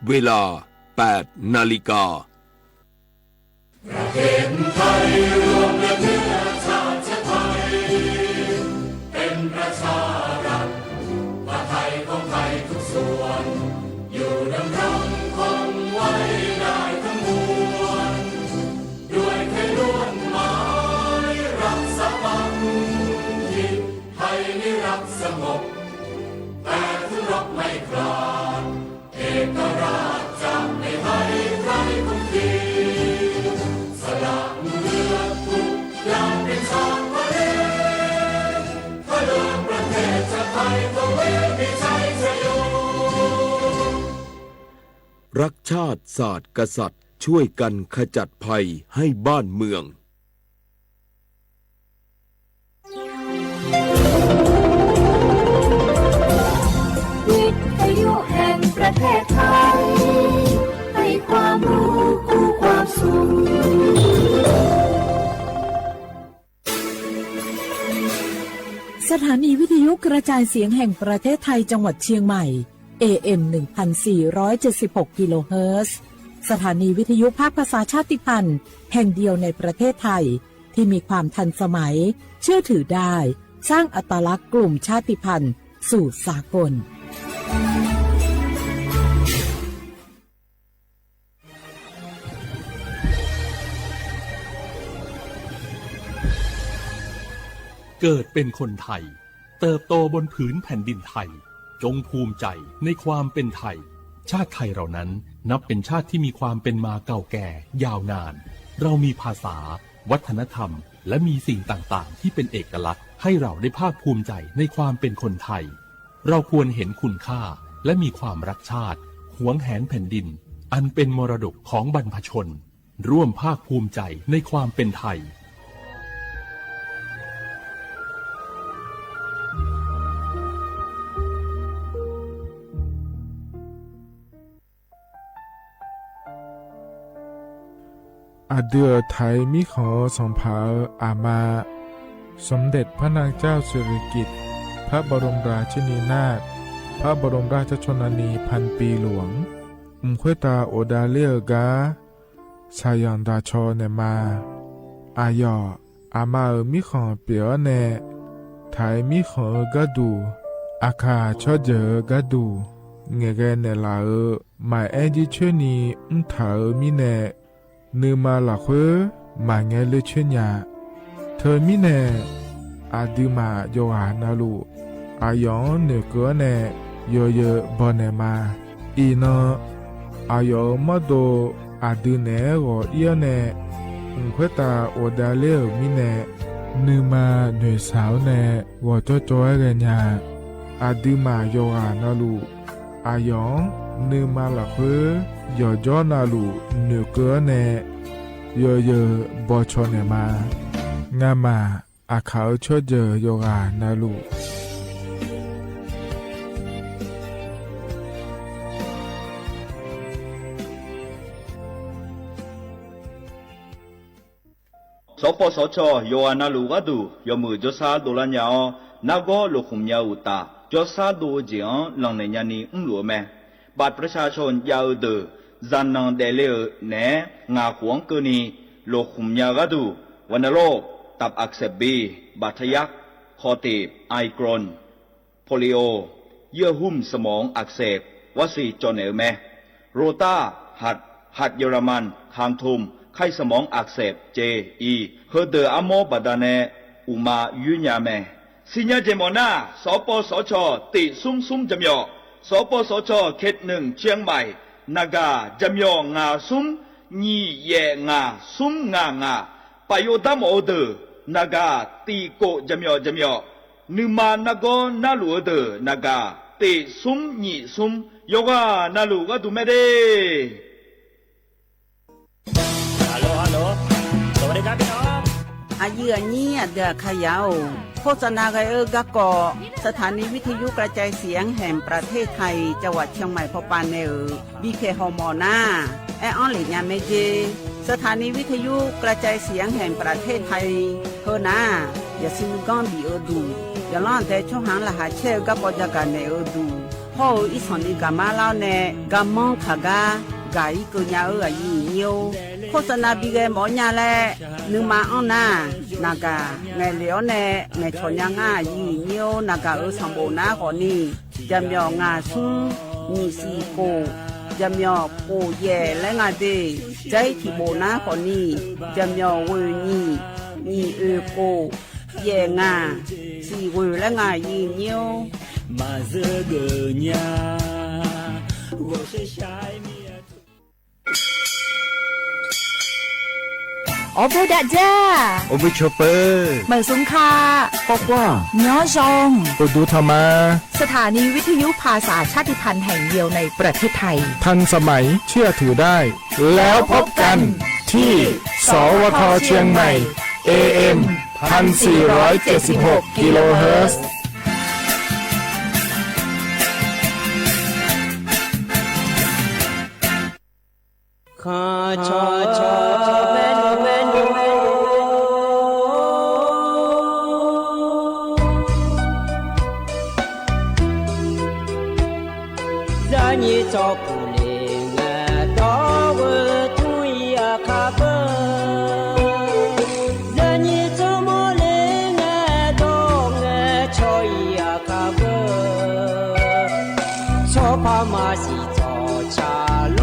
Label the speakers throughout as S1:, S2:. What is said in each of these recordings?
S1: เวลา 8 นาฬิกา
S2: ประเทศไทยรวมและเนื้อชาติไทยเป็นประชารัฐว่าไทยของไทยทุกส่วนอยู่ดำรงคงไว้ได้ทั้งมวลด้วยไทยล้วนหมายรักสมัครที่ไทยนิรักสงบแต่ทุรบไม่กลาดเอกราชจะไม่ให้ใครคุกคีสละเลือดทุกอย่างเป็นชาติทะเลถ้าเลือกประเทศชาติไทยก็เวทีชัยชโย
S1: รักชาติศาสตร์กษัตริย์ช่วยกันขจัดภัยให้บ้านเมือง
S3: วิทยุแห่งประเทศไทยให้ความรู้คู่ความสุข
S4: สถานีวิทยุกระจายเสียงแห่งประเทศไทยจังหวัดเชียงใหม่ AM 1476 กิโลเฮิรตซ์สถานีวิทยุภาคภาษาชาติพันธุ์แห่งเดียวในประเทศไทยที่มีความทันสมัยเชื่อถือได้สร้างอัตลักษณ์กลุ่มชาติพันธุ์สู่สากล
S5: เกิดเป็นคนไทยเติบโตบนผืนแผ่นดินไทยจงภูมิใจในความเป็นไทยชาติไทยเรานั้นนับเป็นชาติที่มีความเป็นมาเก่าแก่ยาวนานเรามีภาษาวัฒนธรรมและมีสิ่งต่างๆที่เป็นเอกลักษณ์ให้เราได้ภาคภูมิใจในความเป็นคนไทยเราควรเห็นคุณค่าและมีความรักชาติหวงแหนแผ่นดินอันเป็นมรดกของบรรพชนร่วมภาคภูมิใจในความเป็นไทย
S6: อาเดือไทยมิขอสมภาอามาสมเด็จพระนางเจ้าสิริกิติ์พระบรมราชินีนาถพระบรมราชชนนีพันปีหลวงควยตาโอดาเลียกาชายันดาชอเนมาอายออามามิขอเปียวเนไทยมิขอกะดูอาคาชอเจอกะดูเงเกเนลาหมายแอดิชนีถามิเนนืมาหลักเวมาเงเลชญาเธอมิเนอาดิมาโยหานาลูอายองเนเกเนโยเยบอนเนมาอีนอายอมาโดอาดิเนโกเอียเนเควตาโอดาเลมิเนนืมาเนสาวเนวอจอจอยเกญาอาดิมาโยหานาลูอายองนืมาหลักเวยอจอนาลูเนเกเนโยเยบอชอเนมางามาอาเขาชอเจโยกานาลู
S7: สปสชโยอานาลูกาดูยมือจสาโดลัญญานาโกลุคุมยาอุตาจสาโดเจียงหลังในยานีหลวแมบัตรประชาชนยาวเดจานังเดเลเนงาขวงกนีโลคุมยากาดูวันโรคตับอักเสบบีบาดทะยักคอตีบไอกรนโพลิโอเยื่อหุ้มสมองอักเสบวสีจอนเอลแมโรตาหัดเยอรมันคางทุมไข้สมองอักเสบเจอีเฮเดออโมบาดาเนอุมายุญญาแมสิญญาเจมอนาสปสชติซุ่มจำยอสปสชเขตหนึ่งเชียงใหม่นากาจำยองาซุ่มญีเยงาซุ่มงาปโยดามโอเดนากาตีโกจำยอนึมานาโกนาลูเดนากาติซุ่มญีซุ่มโยกานาลูกาดูเมเด
S8: ฮัลโหลสวัสดีครับพี่น้อง
S9: อาเยือนี่เดือขยาวโฆษณาไกกะกอสถานีวิทยุกระจายเสียงแห่งประเทศไทยจังหวัดเชียงใหม่พอปานเนบีเคฮอมอนาแอออนหลิญาเมเจสถานีวิทยุกระจายเสียงแห่งประเทศไทยเฮนาอย่าซิงก้อนบีดูอย่าล่อนแต่ช่องหางละหาเชลกะปอจากกันเนดู พ่ออีสอนอีกามาเล่าแน่กามองขากากาอีกุญายีเนียวโฆษณาบีเกหมอญาแลนึงมาอ้อนนานากาไงเหลียวแน่ไงชอนยังง่ายีเนียวนากาสัมโบนาก่อนนี่จำยองาซุงมีสีโกจำยอโกแย่และงาเดใจที่โบนาก่อนนี่จำยอเวนี่โกแย่งาสีเวและงายีเนียว
S8: 马这个娘，我是下面。
S3: ออโบดาจ้า
S6: โอเบชเปอร์
S3: เหมือสุงคา
S6: ก็ว่า
S3: ย้อจง
S6: ปดูธรรมา
S3: สถานีวิทยุภาษาชาติพันธุ์แห่งเดียวในประเทศไทย
S6: ทันสมัยเชื่อถือได้ แล้วพบกันที่ สวทเชียงใหม่ AM 1476 กิโลเฮิรตซ์
S8: ข้าชอเมนู让你照顾灵啊，到我土呀卡本，让你怎么灵啊，到我朝呀卡本，说怕马西早茶路。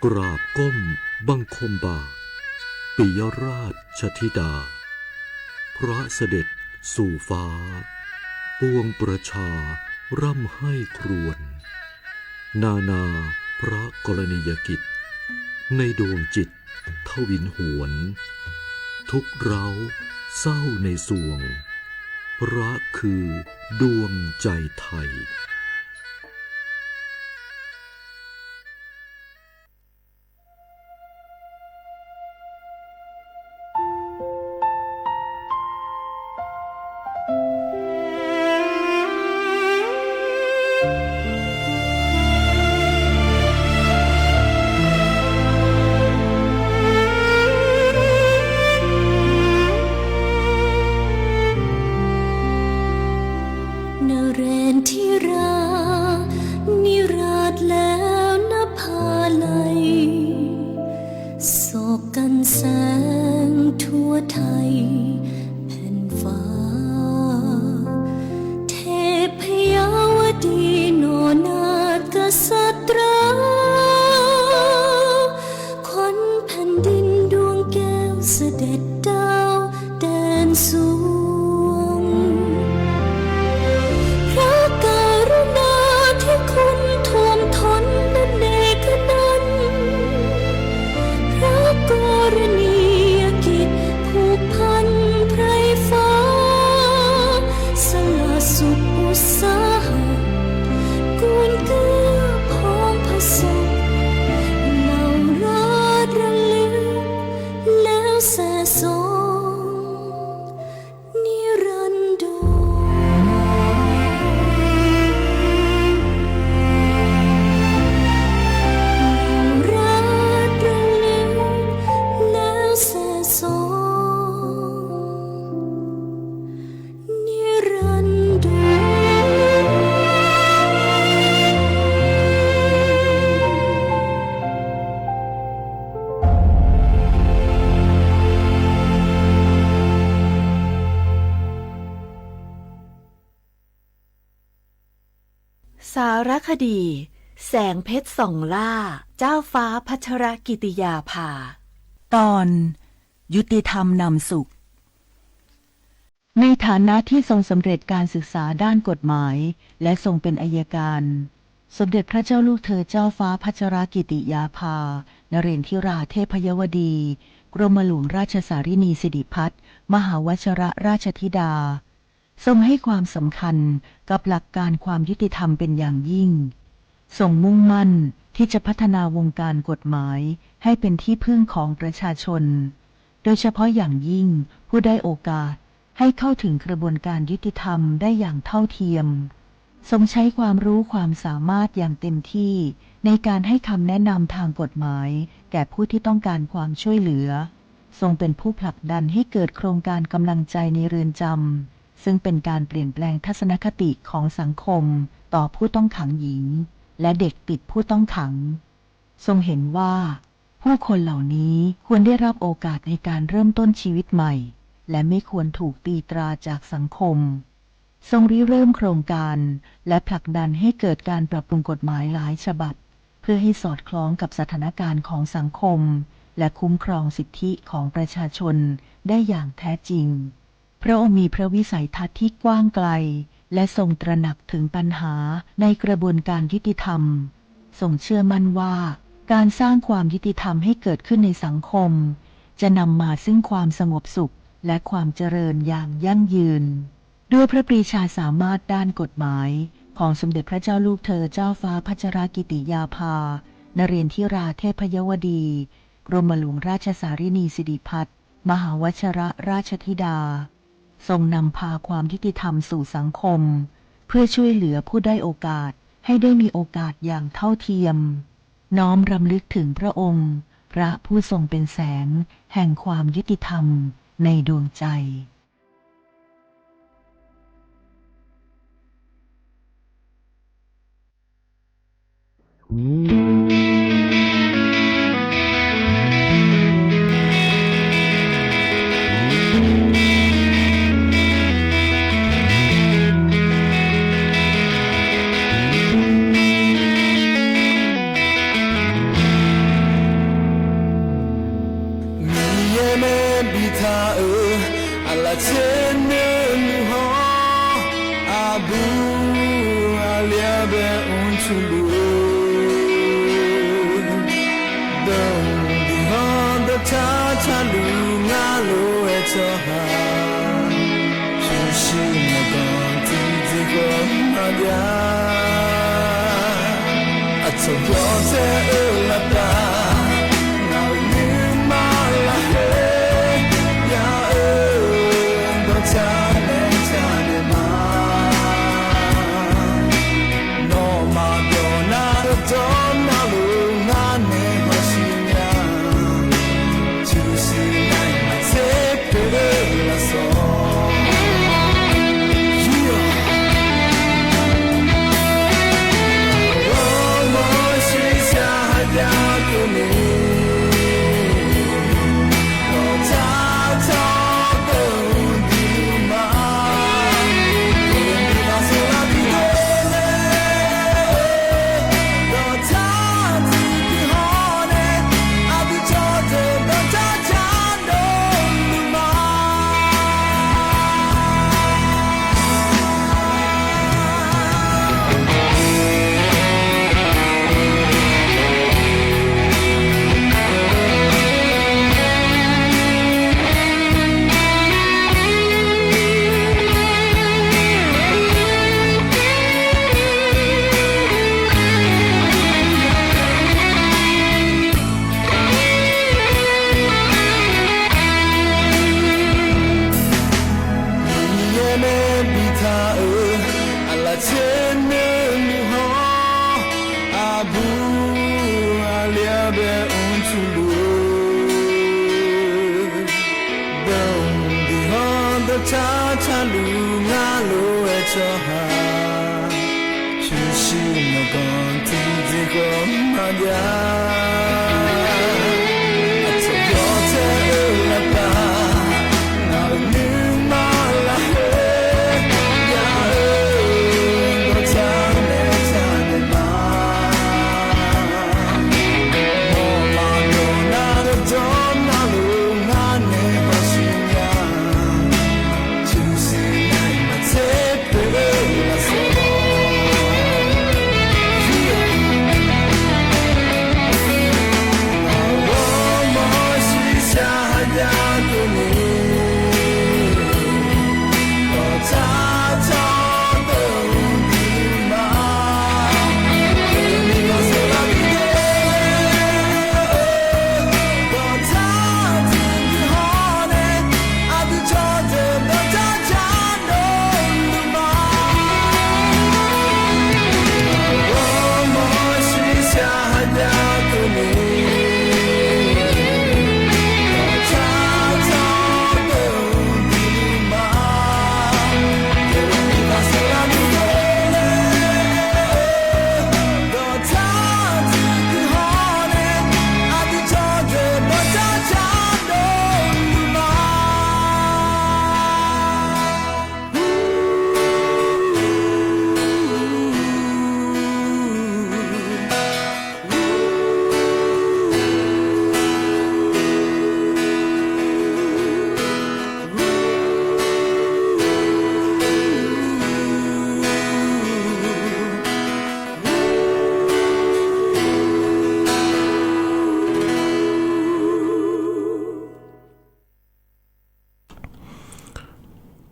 S1: กราบก้มบังคมบาทปิยราชธิดาพระเสด็จสู่ฟ้าปวงประชาร่ำให้ครวญนาพระกรณียกิจในดวงจิตทวินหวนทุกเร้าเศร้าในสวงพระคือดวงใจไทย
S3: น
S10: ารคดี แสงเพชรส่องล่าเจ้าฟ้าพัชรกิติยาภาตอนยุติธรรมนำสุขในฐานะที่ทรงสำเร็จการศึกษาด้านกฎหมายและทรงเป็นอัยการสมเด็จพระเจ้าลูกเธอเจ้าฟ้าพัชรกิติยาภานเรนทิราเทพยวดีกรมหลวงราชสารินีสิริพัฒน์มหาวชรราชธิดาทรงให้ความสำคัญกับหลักการความยุติธรรมเป็นอย่างยิ่งทรงมุ่งมั่นที่จะพัฒนาวงการกฎหมายให้เป็นที่พึ่งของประชาชนโดยเฉพาะอย่างยิ่งผู้ได้โอกาสให้เข้าถึงกระบวนการยุติธรรมได้อย่างเท่าเทียมทรงใช้ความรู้ความสามารถอย่างเต็มที่ในการให้คำแนะนำทางกฎหมายแก่ผู้ที่ต้องการความช่วยเหลือทรงเป็นผู้ผลักดันให้เกิดโครงการกำลังใจในเรือนจำซึ่งเป็นการเปลี่ยนแปลงทัศนคติของสังคมต่อผู้ต้องขังหญิงและเด็กติดผู้ต้องขังทรงเห็นว่าผู้คนเหล่านี้ควรได้รับโอกาสในการเริ่มต้นชีวิตใหม่และไม่ควรถูกตีตราจากสังคมทรงริเริ่มโครงการและผลักดันให้เกิดการปรับปรุงกฎหมายหลายฉบับเพื่อให้สอดคล้องกับสถานการณ์ของสังคมและคุ้มครองสิทธิของประชาชนได้อย่างแท้จริงพระองค์มีพระวิสัยทัศน์ที่กว้างไกลและทรงตระหนักถึงปัญหาในกระบวนการยุติธรรมทรงเชื่อมั่นว่าการสร้างความยุติธรรมให้เกิดขึ้นในสังคมจะนำมาซึ่งความสงบสุขและความเจริญอย่างยั่งยืนด้วยพระปรีชาสามารถด้านกฎหมายของสมเด็จพระเจ้าลูกเธอเจ้าฟ้าพัชรกิติยาภานเรนทิราเทพยวดีกรมหลวงราชสารินีสิริพัฒน์มหาวชรราชธิดาทรงนำพาความยุติธรรมสู่สังคมเพื่อช่วยเหลือผู้ได้โอกาสให้ได้มีโอกาสอย่างเท่าเทียมน้อมรำลึกถึงพระองค์พระผู้ทรงเป็นแสงแห่งความยุติธรรมในดวงใจ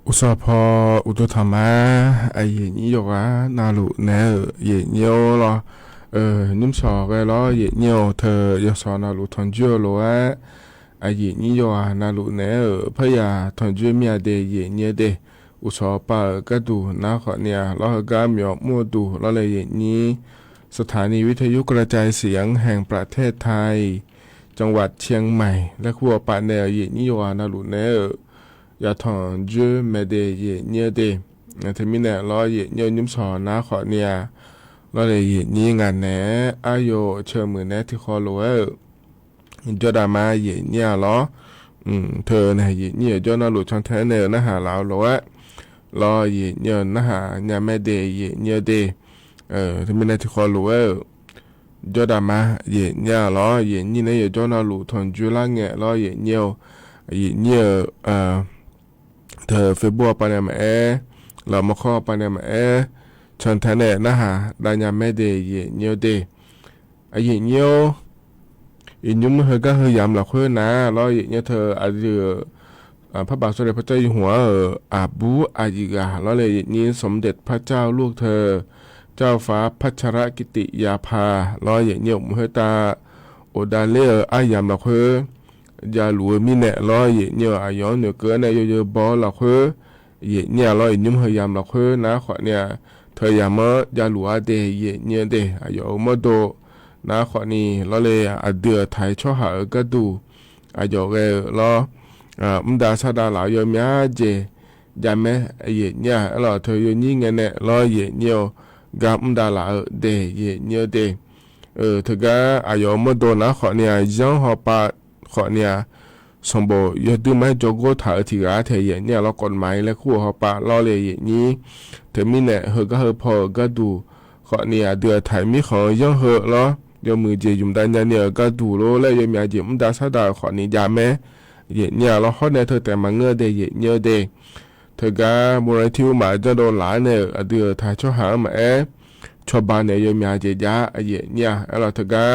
S6: อุสพออุตธรรมะไอเย็นนี้ยกนาลุแนเย็นเยียวรอนิ่มสอไปรอเย็นเยียวเธอยศนาลุทอนจัวโลไอเย็นนี้ยกนาลุแนพยาทอนจัวเมียเดเย็นเยียเดอุสปากระดูนาขอเนี่ยรอกาเมียวมัวดูรอเลยเย็นนี้สถานีวิทยุกระจายเสียงแห่งประเทศไทยจังหวัดเชียงใหม่และขัวปาเนเย็นนี้ยกนาลุแนยาทอนจูเมเดเยเนียเดทมิเนล้อเยเนียนิมสอนนาขอเนี่ยล้อเลยเยนี้งานแหนอายุเชื่อมือแหนที่คอโลจอดามาเยเนี่ยล้อเธอเนี่ยเยเนี่ยจอนาหลุดช่องแทนเนอนะหาลาวโลล้อเยเนี่ยนะหาเนี่ยแม่เดเยเนี่ยเดทมิเนที่คอโลจอดามาเยเนี่ยล้อเยนี่เนี่ยจอนาหลุดทอนจูล่าเงะล้อเยเนี่ยเยเนี่ยเธอเฟบัวปานามาเรามาข้อปานามาชนทะเนนะฮะดานยาแม่เดเยเนียวเดไอเยเนียวอินยุมเฮก็เฮยามหลักเพื่อนนะแล้วเยเนียวเธออาจจะพระบาทสมเด็จพระเจ้าอยู่หัวอาบูอายิกาแล้วเลยนี้สมเด็จพระเจ้าลูกเธอเจ้าฟ้าพัชรกิติยาภาแล้วเยเนียวมเฮตาโอดาเลอายามหลักเพื่อยาหลวมีเนะล้อเยเนี่ยอายอนเนี่ยเกินเนี่ยเยอะบอหลักเพื่อเยเนี่ยล้ออินยุ่มเฮยามหลักเพื่อนะขอเนี่ยเธอยามยาหลวเดเยเนี่ยเดอายอมโดนะขอนี่ล้อเลยอเดือไทยช่อหาก็ดูอายอเกล้อดาซาดาหลายยมีอาเจยามเยเนี่ยล้อเธอยนี่เงี้ยเนี่ยล้อเยเนี่ยกามดาหลาเดเยเนี่ยเดเธอก็อายอมโดนะขอเนี่ยยังหอปาขอเนี่ยสมบูรณ์ยอดดูไม่จงก็ถ่ายที่ร้านเทียนเนี่ยเรากฎหมายและคู่เขาปะล้อเลยอย่างนี้เธอมีเนี่ยเฮก็เฮพอก็ดูขอเนี่ยเดือดถ่ายมีของย่อเฮล้อยมือเจยุ่มดันเนี่ยก็ดูโลและยมีอาจิมดาซาดาขอนี่ยาแม่เนี่ยเราข้อเนี่ยเธอแต่มาเงือเดยเงือเดเธอก็มูลนิธิมาจะโดนหลานเนี่ยเดือดถ่ายช่อหามาชาวบ้านเนี่ยยมีอาจิยาเนี่ยเราเธอก็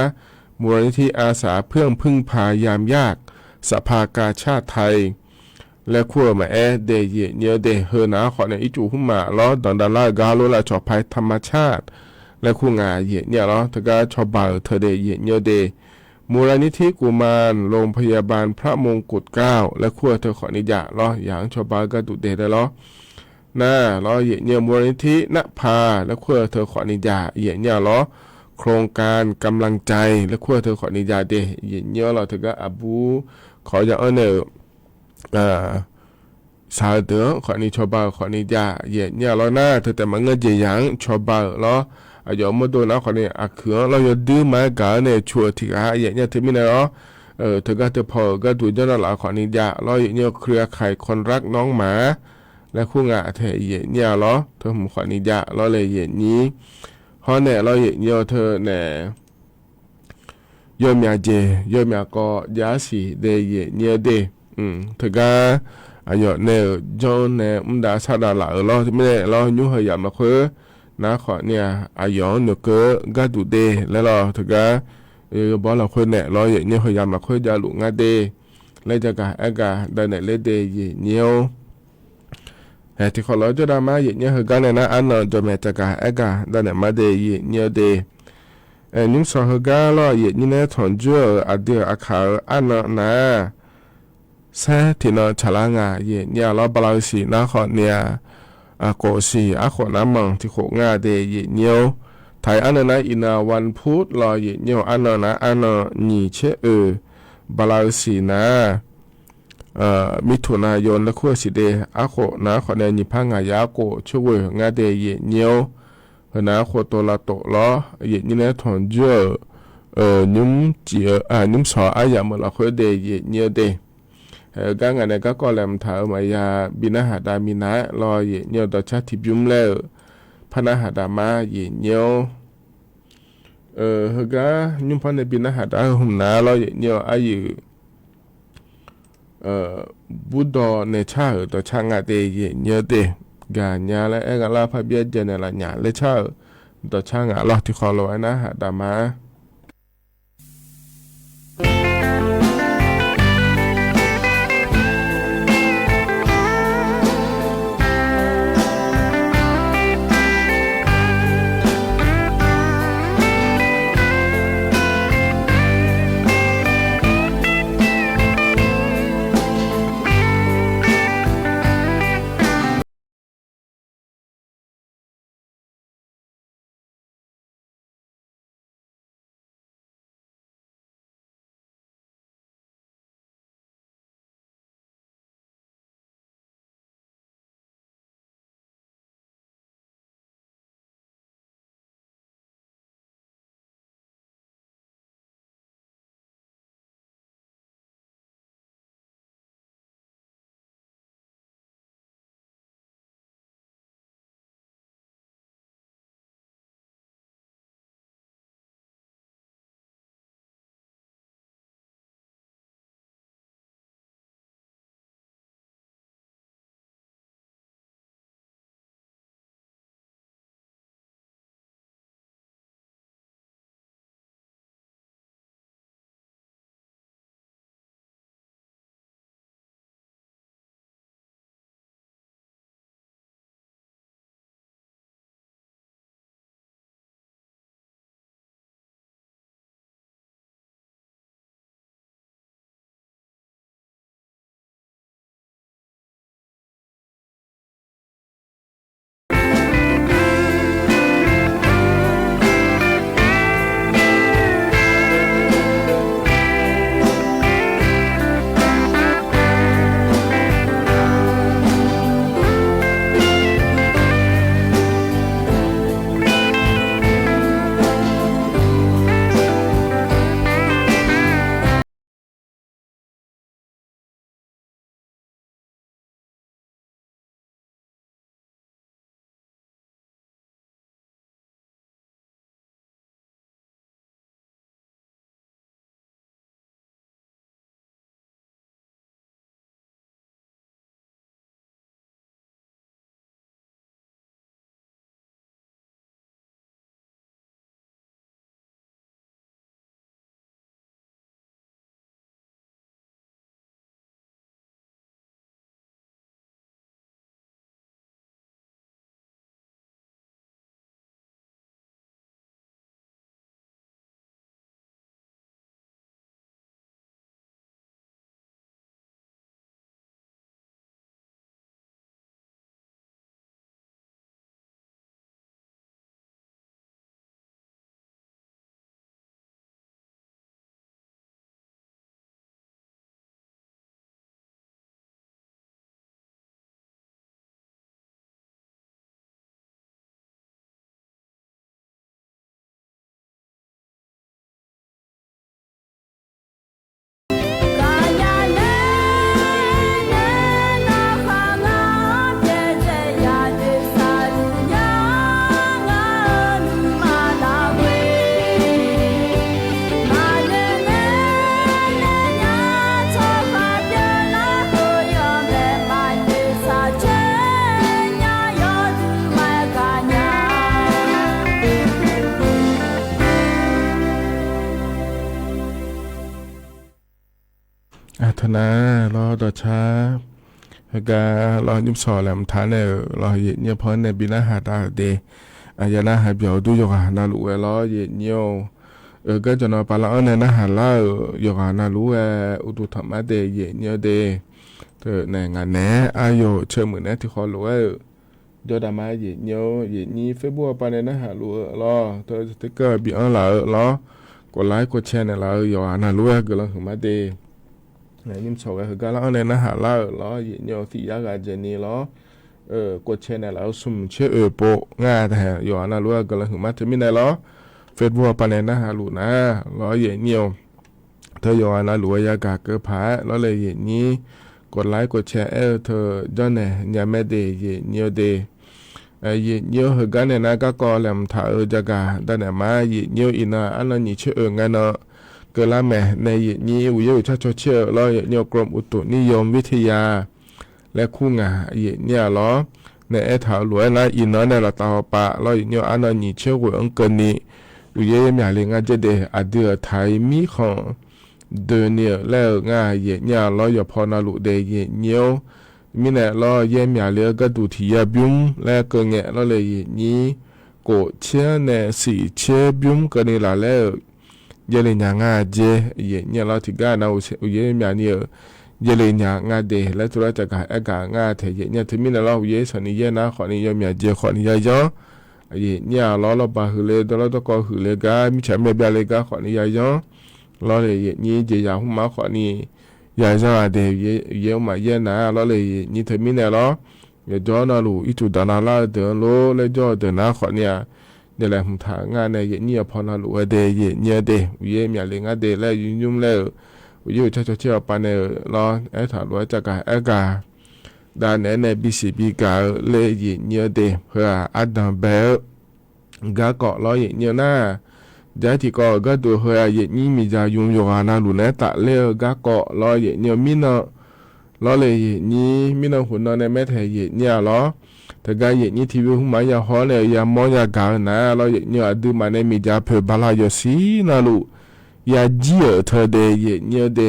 S6: มูลนิธิอาสาเพื่อพึ่งพายามยากสภากาชาติไทยและขั้วมาเดเยเนียเดเฮนาขอในอิจูหุ่มมาล้อดอนดาลากาโลลาชอบภัยธรรมชาติและคู่งาเยเนี่ยล้อทกาชอบบาเธอเดเยเนียเดมูลนิธิกุมารโรงพยาบาลพระมงกุฎเกล้าและขั้วเธอขอนิยะล้ออย่างชอบบากาดุเดได้ล้อหน้าล้อเยเนี่ยมูลนิธิณภาและขั้วเธอขอนิยะเยเนี่ยล้อโครงการกำลังใจและขั้วเธอขอนิยาเดเยเนี่ยเราเธอก็อบูขออย่างสาเดือขอนิชอบาขอนิยาเยเนี่ยเราหน้าเธอแต่มันเงินเจียงชอบาเราอย่ามาโดนนะขอนี่อักเขือเราอย่าดื้อมากาเนี่ยชัวที่อาเยเนี่ยเธอมีนะเธอก็เธอพอก็ดูเจ้าหน้าขอนิยาเราเนี่ยเครือข่ายคนรักน้องหมาและคู่งาเธอเยเนี่ยเราเธอผมขอนิยาเราเลยเยนี้เพราะเนี่ยเราเยเนี่ยเธอเนี่ยยอมยาเจยอมยาก็ยาสีเดเยเนี่ยเดเธอก็อายุเนี่ยจนเนี่ยดาซาดาละเราไม่ได้เรายุ่งเหยิงมาคือนะขอเนี่ยอายุเนี่ยก็ดูเดแล้วเราเธอก็บอกเราคือเนี่ยเราเนี่ยเหยิงมาคือจะหลุงงาเดแล้วจะก็ได้เนี่ยเลเดเยเนี่ยที่เขาเราจะได้มาเยเนี่ยเหกันเนี่ยนะอันนั้นจะแม่จะก็ได้เนี่ยมาเดเยเนี่ยเดนิ่งสอหกาล้อเย็นนี่เนี่ยถอนจั่วอเดืออาขาวอันนั้นนะแซ่ที่นอฉลางาเย็นเนี่ยล้อบลาวสีนะขอเนี่ยโกสีอาขอน้ำมังที่โขงาเดเย็นเนี่ยไทยอันนั้นนะอินาวันพุธล้อเย็นเนี่ยอันนั้นนะอันนั้นนี่เชบลาวสีนะมิถุนายนและขั้วสีเดอาขอนะขอเนี่ยนิพังงายาโกช่วยงาเดเย็นเนี่ยเฮนะโคโตลาโตล้อเย็นนี่เนี่ยถอนจั่วนุ่มจีนุ่มสออายามละค่อยเดเย็นเนี่ยเดกางานเนี่ยก็แลมถามายาบินาหาดามินะรอเย็นเนี่ยต่อชาติบุ้มแล้วพนาหาดามาเย็นเนี่ยเฮกานุ่มพันในบินาหาดาหุ่มนารอเย็นเนี่ยอายุบุดอเนชาต่อช่างอาเดเย็นเนี่ยเดกาญาและกาลาพะเบียเจเนละญาเลชาต่อช่างลอที่ขอลอยนะหาดามา ธนาล้อดอช้าฮกาล้อยิบสอแหลมทานเนี่ยล้อเย็นเนี่ยพอเนี่ยบินาหาตาเดอายานาหาเบียวดูยกนาลูเอล้อเย็นเนี่ยก็จะนอปลาเนี่ยนาหาล่ายกนาลูเออุตุธรรมะเดเย็นเนี่ยเดเธอในงานแหนอายุเชื่อเหมือนเนี่ยที่เขารู้เดี๋ยวดามาเย็นเนี่ยเย็นนี้เฟซบุ๊กปาเนี่ยนาหาลูล้อเธอสติ๊กเกอร์บีอันละล้อกดไลค์กดแชร์เนี่ยเราอยู่นาลูเอก็ลองถึงมาเดnày nhưng sau cái cái lão này nó hạ la nó nhiều thì giá cả trên này nó quật trên này là sum chế bộ nga thì giờ nó luôn cái là hướng mắt thì này nó Facebook bên này nó hạ lụt na nó nhiều thôi giờ nó lụt giá cả cái phá nó lại nhưกดไลค์กดแชร์เธอย้อนเนี่ยอย่าไม่ได้nhiều đề nhiều hơn cái này nó các con làm thợ giá cả đây này mà nhiều in anh nó nhị chế ngay nóเกิดละแม่ในนี้วิวชาติเชื่อล้อเนียกรมอุตุนิยมวิทยาและคู่งาเนี่ยล้อในถาวรนะอินเนอร์ในละตาปะล้อเนี่ยอันนั้นนี่เชื่อว่าอังเกินนี้วิวยังอย่างเลี้ยงจะเดอเดือไทยมีของเดินเนี่ยแล้วง่ายเนี่ยล้ออย่าพอนาลุเดยเนี่ยมีเนี่ยล้อยังอย่างเลี้ยงก็ดูที่ยาบุ้มและเกินเงี้ยล้อเลยนี้โกเชื่อเนี่ยสีเชื่อบุ้มกันนี่ละแล้วยเลญางาเจเนี่ยเราที่ก้านาอุเยมีเนี่ยยเลญางาเดและตัวจักรอากางาเทเนี่ยที่มีเราอุเยสนิยนะขอนิยมีเจขอนิยยอเนี่ยเราบาหือเลยเราต้องก็หือเลยกามีฉันไม่เบลเลยกาขอนิยยอเราเลยนี่เจียหุ่มมาขอนิยายาเดเยมาเยนะเราเลยนี่ที่มีเราอย่าจอนาลูอีจุดานาลาเดินโลเลยจอเดินนะขอเนี่ยเดี๋ยวแหละผมถามงานในเนี่ยพอนาลูเดย์เนี่ยเดย์วิเยมีอะไรงานเดย์แล้วยุ่งแล้ววิวเชื่อปานเนี่ยรอถามว่าจะกะกาด้านในBCBกาเลยเนี่ยเดย์เพื่ออัดดับเบลกาเกาะรอเนี่ยน่าเดี๋ยวที่ก็ดูเพื่อนี่มีจะยุ่งอยู่นาลูเนี่ยตัดเลี้ยกาเกาะรอเนี่ยมินรอเลยนี่มินหุ่นในแม่ไทยเนี่ยรอแต่ก็อย่างนี้ทีวีหุ่นมายาฮอลเลยยามอยากานะเราอย่างนี้ดูมาในมีจะเผื่อบาลายสีนะลูยาเจี๋ยเธอเดย์เนี่ยเด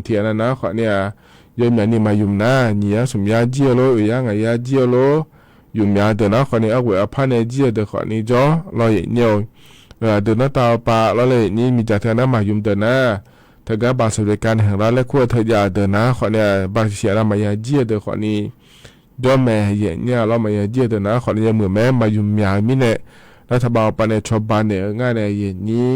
S6: เทียนนะขอเนี่ยยามนี้มายุ่มนะเนี่ยสมยาเจี๋ยโลยังไงยาเจี๋ยโลยุ่มยาเดินนะขอเนี่ยเอาไว้พันในเจี๋ยเดขอนี่จ้อเราอย่างนี้เดินนะตาปะเราเลยนี่มีจะเธอนะมายุ่มเดินนะเธอก็บางสถานการณ์แห่งรัฐและขั้วเธอยาเดินนะขอเนี่ยบางเสียนะมายาเจี๋ยเดขอนี่ดอแม่เนี่ยเรามาเจี๋ยเดนะขอเนี่ยเหมือนแม่มายุ่มยามิเนี่ยรัฐบาลปานในชอบบ้านเนี่ยง่ายในนี้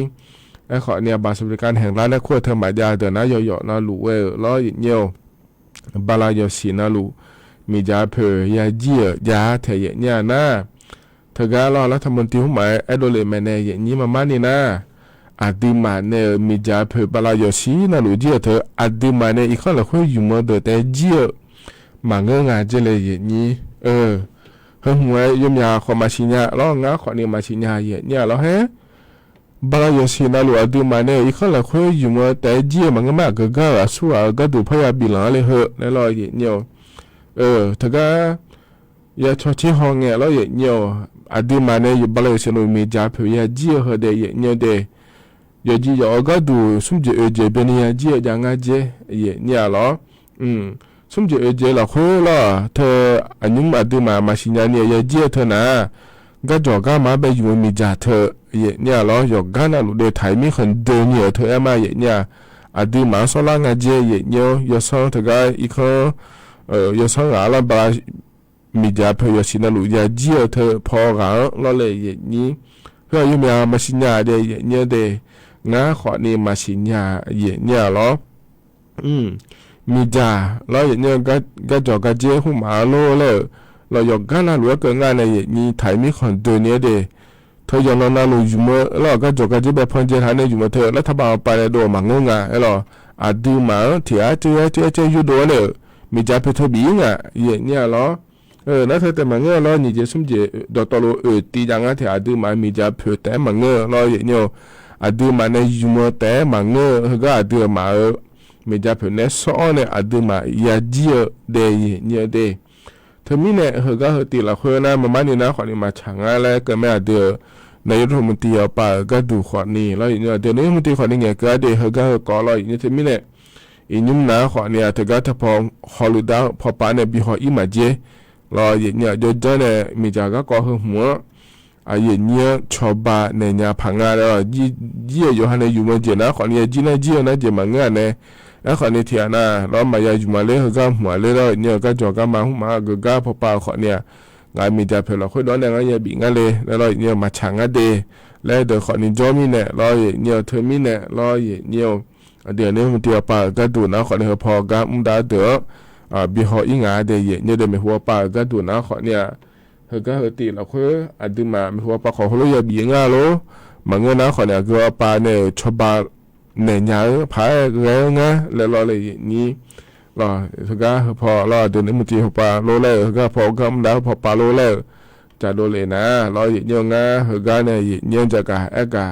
S6: ไอ้ขอเนี่ยบางสถานการณ์แห่งรัฐและขั้วเธอมายาเดนะย่อๆนะลูเว้ยล้อเนี่ยบาลายสีนะลูมียาเผื่อยาเจี๋ยยาเทเนี่ยนะเธอก็รอรัฐมนตรีหุ่มหมายไอ้โดเลแม่เนี่ยนี้มามันนี่นะอาดิมาเนี่ยมียาเผื่อบาลายสีนะลูเจี๋ยเธออาดิมาเนี่ยอีกข้อละค่อยอยู่มาเดแต่เจี๋ยมาเงงาเจเลยนี้เฮ้หัวยมยาขอมาชิญาล้องาขอเนี่ยมาชิญาเนี่ยล้อเฮ้บาลายสีนาลูอดูมาเนี่ยอีกข้อละค่อยอยู่มาแต่เจี๋ยมันก็มากก็สู้ก็ดูพยาบิลเลยเหอะในรอยเนี่ยถ้าก็อย่าชอชิห้องเนี่ยล้อเนี่ยอดูมาเนี่ยอยู่บาลายสีนูมีจ่าเผยยาเจี๋ยเหอะเดยเนี่ยเดยยจียก็ดูสุ่มเจเจเป็นยาเจี๋ยจังอาเจเนี่ยล้อสุ่มเจเจละโคละเธออันนี้มาดูมาชิญญาเนี่ยยาเจี๋ยเธอนะก็จอกมาไปอยู่มีจ่าเธอเนี่ยล้อยกกันนะลูกเดไทยมีคนเดินเนี่ยเธอมาเนี่ยอดูมาสลางอาเจเนี่ยยศเธอก็อีกยศอะไรบามีจ่าเผยชินะลูกยาเจี๋ยเธอพอกันละเลยนี่เพื่ออยู่มาชิญญาเดเนี่ยเดงั้นขอนี่มาชิญญาเนี่ยล้อมีจ่าเราอย่างเงี้ยก็จอกเจ้าหุ่มมาโลเลยเราอยากกันนะหรือว่าเกิดงานในนี้ไทยมีคนเดินเนี่ยเดเธอยังนอนอยู่อยู่เมื่อเราก็จอกเจ้าแบบพันเจทันเนี่ยอยู่เมื่อเธอรัฐบาลไปในโดมังงะไอ้หรอดูมาเถียเจ้าอยู่โดเนี่ยมีจ่าเพื่อเธอบีงะเนี่ยหรอแล้วเธอแต่มังเงะเรานี่จะสุ่มเจดตโลตีจังอ่ะเถียดูมามีจ่าเพื่อแต่มังเงะเราอย่างเงี้ยดูมาในอยู่เมื่อแต่มังเงะก็ดูมามีจ่าเพื่อเนี่ยซ้อนเนี่ยดูมายาเจี๋ยเดย์เนี่ยเดย์เธอมีเนี่ยก็ตีละคนนะมานี่นะขอนี่มาช่างอะไรก็ไม่เดือนายรัฐมนตรีป่าก็ดูขอนี่แล้วเนี่ยเดี๋ยวนายรัฐมนตรีขอนี่ไงก็เดย์ก็ก่อเลยเนี่ยเธอมีเนี่ย อีนุ่มหนาขอเนี่ยเธอก็ถ้าพอฮอลูดาพอปาเนี่ยบีหออีมาเจรอเนี่ยโดนเนี่ยมีจากก็ก่อหัวเนี่ยชอบบาเนี่ยพังงาแล้วยี่อยู่ฮันเนี่ยอยู่มาเจนะขอเนี่ยจีน่าจีนะเจมังงาเนี่ยแล้วขอเนี่ยที่น่ะเรามาอยู่มาเลยก็หัวเลยแล้วเนี่ยก็จอก็มาก็พอปาขอเนี่ยงานมีจะเพลเราค่อยร้อนเนี่ยก็บีงาเลยแล้วเนี่ยมาฉางงาเดแล้วเดี๋ยวขอเนี่ยจอมีเนี่ยรอเนี่ยเธอมีเนี่ยรอเนี่ยเดี๋ยวนี้มันเดียวปาก็ดูนะขอเนี่ยพอก็มุดาเดือบีหออีงาเดย์เนี่ยเดี๋ยวไม่หัวปาก็ดูนะขอเนี่ยเฮก็เฮตีเราคือดึงมาไม่หัวปาขอเขาเลยบีงาโลมันเงินนะขอเนี่ยก็ปาเนี่ยชอบบาเนี่ยยาพายเงี้ยงะแล้วรอเลยนี่รอเฮก็พอรอเดี๋ยวนี้มันตีหัวปาโลเลยเฮก็พอก็มุดาพอปาโลเลยจะโดเลยนะรอเนี่ยงะเฮก็เนี่ยจะกะเอกะ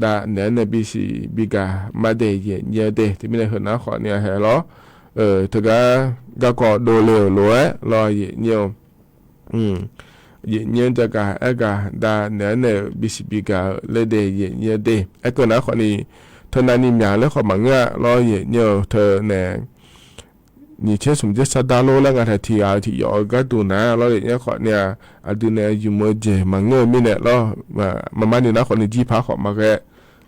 S6: ดาเนี่ยบีซีบีกามาเดย์เนี่ยเดย์ที่ไม่ได้เห็นนะขอเนี่ยเฮลอเธอก็โดเลยรวยรอเนี่ยเนี่ยจะกะเอกะดาเนี่ยบีซีบีกาเลเดย์เนี่ยเดย์ไอ้ก็นะขอนี่เธอนานี่มีอะไรขอมังเงะรอเนี่ยเธอเนี่ยนี่เชื่อสมเด็จสัตดาโลแล้วกันที่ที่ยอก็ดูนะรอเนี่ยขอเนี่ยดูเนี่ยอยู่มือเจมังเงะมีเนี่ยรอมานี่นะขอนี่จีพาขอมาแก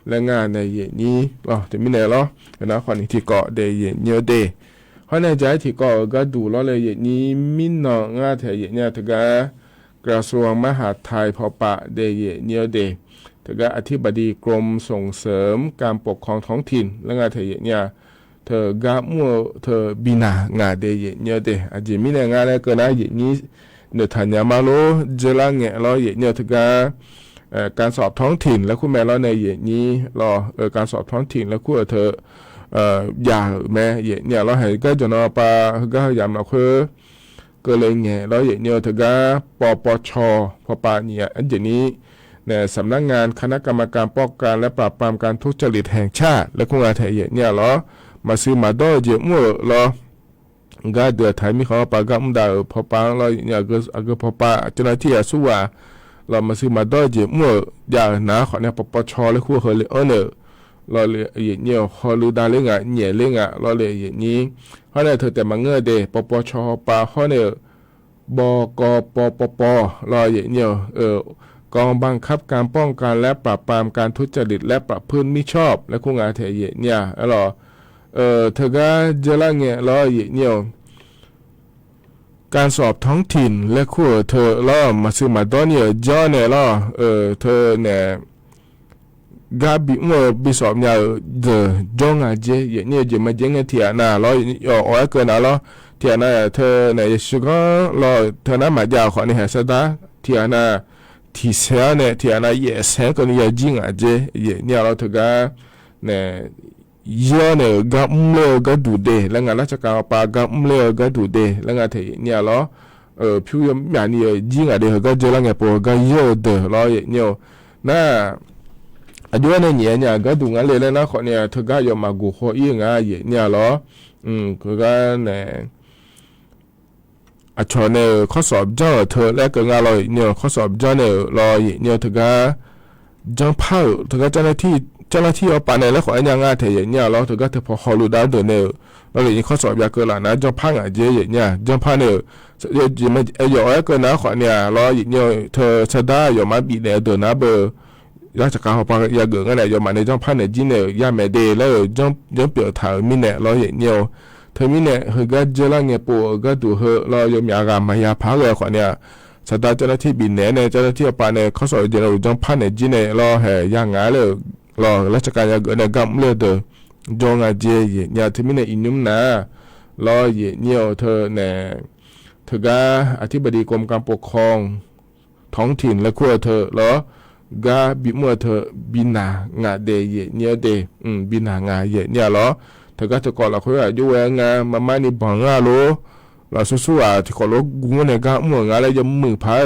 S6: แล้วงานในนี้รอจะมีเนี่ยรอนะขอนี่ที่เกาะเดย์เนี่ยเดย์เพราะในใจที่เกาะก็ดูรอเลยนี้มินนองาเทียเนี่ยถึงกระทรวงมหาดไทยพอปะเดย์เนี่ยเดย์ถึงอธิบดีกรมส่งเสริมการปกครองท้องถิ่นแล้วงานเทียเนี่ยเธอกามัวเธอบินางาเดย์เนี่ยเดย์อาจจะมีเนี่ยงานอะไรก็นะอย่างนี้เนื้อธัญญามาโลเจริญเนี่ยเราเนี่ยถึงการสอบท้องถิ่นแล้วคุณแม่เราในอย่างนี้รอการสอบท้องถิ่นแล้วคุณเธออย่าแม่เนี่ยเราให้ก็จะนอปาก็ยามเราคือก็เลยเนี่ยเราเนี่ยถึงปปชพปาเนี่ยอันนี้เนี่ยสำนักงานคณะกรรมการป้องกันและปราบปรามการทุจริตแห่งชาติและคุณอาไทยเนี่ยเรามาซื้อมาด้วยเยอะมั่วเราก็เดือดไทยมีเขาปากำดาวพปาเราเนี่ยก็พปาเจ้าหน้าที่สู้ว่าเรามาซื้อมาด้วยเยอะมั่วอย่างนะขอเนี่ยปปชและคู่เขาเลยเนี่ยเราเลยเนี่ยฮอลูดาเรื่องเนี่ยเรื่องเราเลยอย่างนี้เพราะเนี่ยเธอแต่มาเงื่อเดปปชปาเขาเนี่ยบกปปเราอย่างเนี่ยกองบังคับการป้องกันและปราบปรามการทุจริตและประพฤติมิชอบและคุณอาเทียเนี่ยเราเธอก็จะละเนี่ยเราอย่างเนี่ยการสอบท้องถิ่นและคู่เธอเรามาซื้อมาตอนเนี่ยย้อนเนี่ยเราเธอเนี่ยกาบิมัวบิสอบเนี่ยเดจงอาเจเนี่ยจะมาเจงที่น่ะเราอ๋อเกินน่ะเราที่น่ะเธอเนี่ยสุกเราเธอน่ะมาจาขอนี่หาซะดาที่น่ะที่เสียเนี่ยที่น่ะเยเซนก็เนี่ยจิงอาเจเนี่ยเราเธอก็เนี่ยย้อนเนี่ยกาเลก็ดูเดแล้วงานราชการปากาเลก็ดูเดแล้วงานที่เนี่ยเราผิวยมอย่างนี้จิงอาเดก็เจอแล้วไงปอก็เยอะเดเราเนี่ยน่ะอายุเนี่ยเนี่ยก็ดูงั้นเลยนะขอเนี่ยเธอก็ยอมมากูขออีกเนี่ยหรอก็เนี่ยชอบเนี่ยข้อสอบจ้าเธอแล้วก็งานเราเนี่ยข้อสอบจ้าเนี่ยรอเนี่ยเธอก็จังเผาเธอก็เจ้าหน้าที่เอาปานเนี่ยแล้วขออย่างงานเธอเนี่ยเราเธอก็เธอพอฮอลูดาเดินเนี่ยเราเลยข้อสอบยากเกินละนะจังพังเจเนี่ยจังพังเนี่ยจะไม่ยอมก็นะขอเนี่ยเราเนี่ยเธอชะดายอมมาบีเนี่ยเดินนะเบอร์ราชการเขาปากยาเกินกันเลยยอมมาในจ้องพันในจีเนี่ยยาแม่เดย์แล้วจ้องเปลี่ยนถ่ายมิเนี่ยเราเนี่ยเธอมิเนี่ยเฮก็เจริญเงี้ยปูก็ดูเฮเรายอมยากามายาพักเลยขอเนี่ยสัตว์เจ้าหน้าที่บินเนี่ยเจ้าหน้าที่ปาเนี่ยเขาสอนเจริญจ้องพันในจีเนี่ยเราแห่ย่างงาเลยเราราชการยาเกินเนี่ยกำเลยเด้อจงอาเจเนี่ยเธอมิเนี่ยอินุ่มนะเราเนี่ยเธอเนี่ยเธอก็อธิบดีกรมการปกครองท้องถิ่นและขั้วเธอเหรอกาบิมัวเธอบินางาเดยเนี่ยเดบินางาเนี่ยเหรอเธอก็จะก่อนเราคุยว่าอยู่เองงามานี่บังงาโลเราสู้ๆที่ขอลกุงเนี่ยก็มัวงาแล้วยมือพาย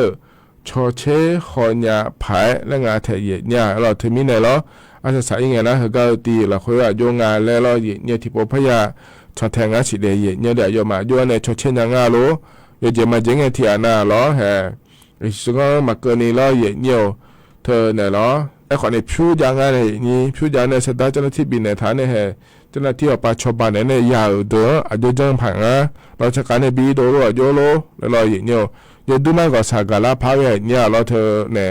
S6: ชอเชขอยาพายและงาเทยเนี่ยเราเธอมีเนี่ยเหรออาจจะใส่ยังไงนะเธอก็ตีเราคุยว่าโยงาแล้วเราเนี่ยที่ปพยาชอแทงงาสิเดยเนี่ยเดี๋ยวโยมาโยเนี่ยชอเชนงาโลโยจะมาเจงที่อานาเหรอแฮไอ้สุกมาเกินนี่เราเนี่ยเธอเนี่ยเหรอ ขอในพิวยังอะไรนี่พิวยังในสตาร์เจ้าหน้าที่บินในฐานเนี่ยเจ้าหน้าที่อปาชบานเนี่ยยาวเด้ออายุจังผังอ่ะเราจะการในบีโดโรโยโลแล้วเราอย่างเนี้ยยดูไม่ก็สากาลาพาเวเนี่ยเราเธอเนี่ย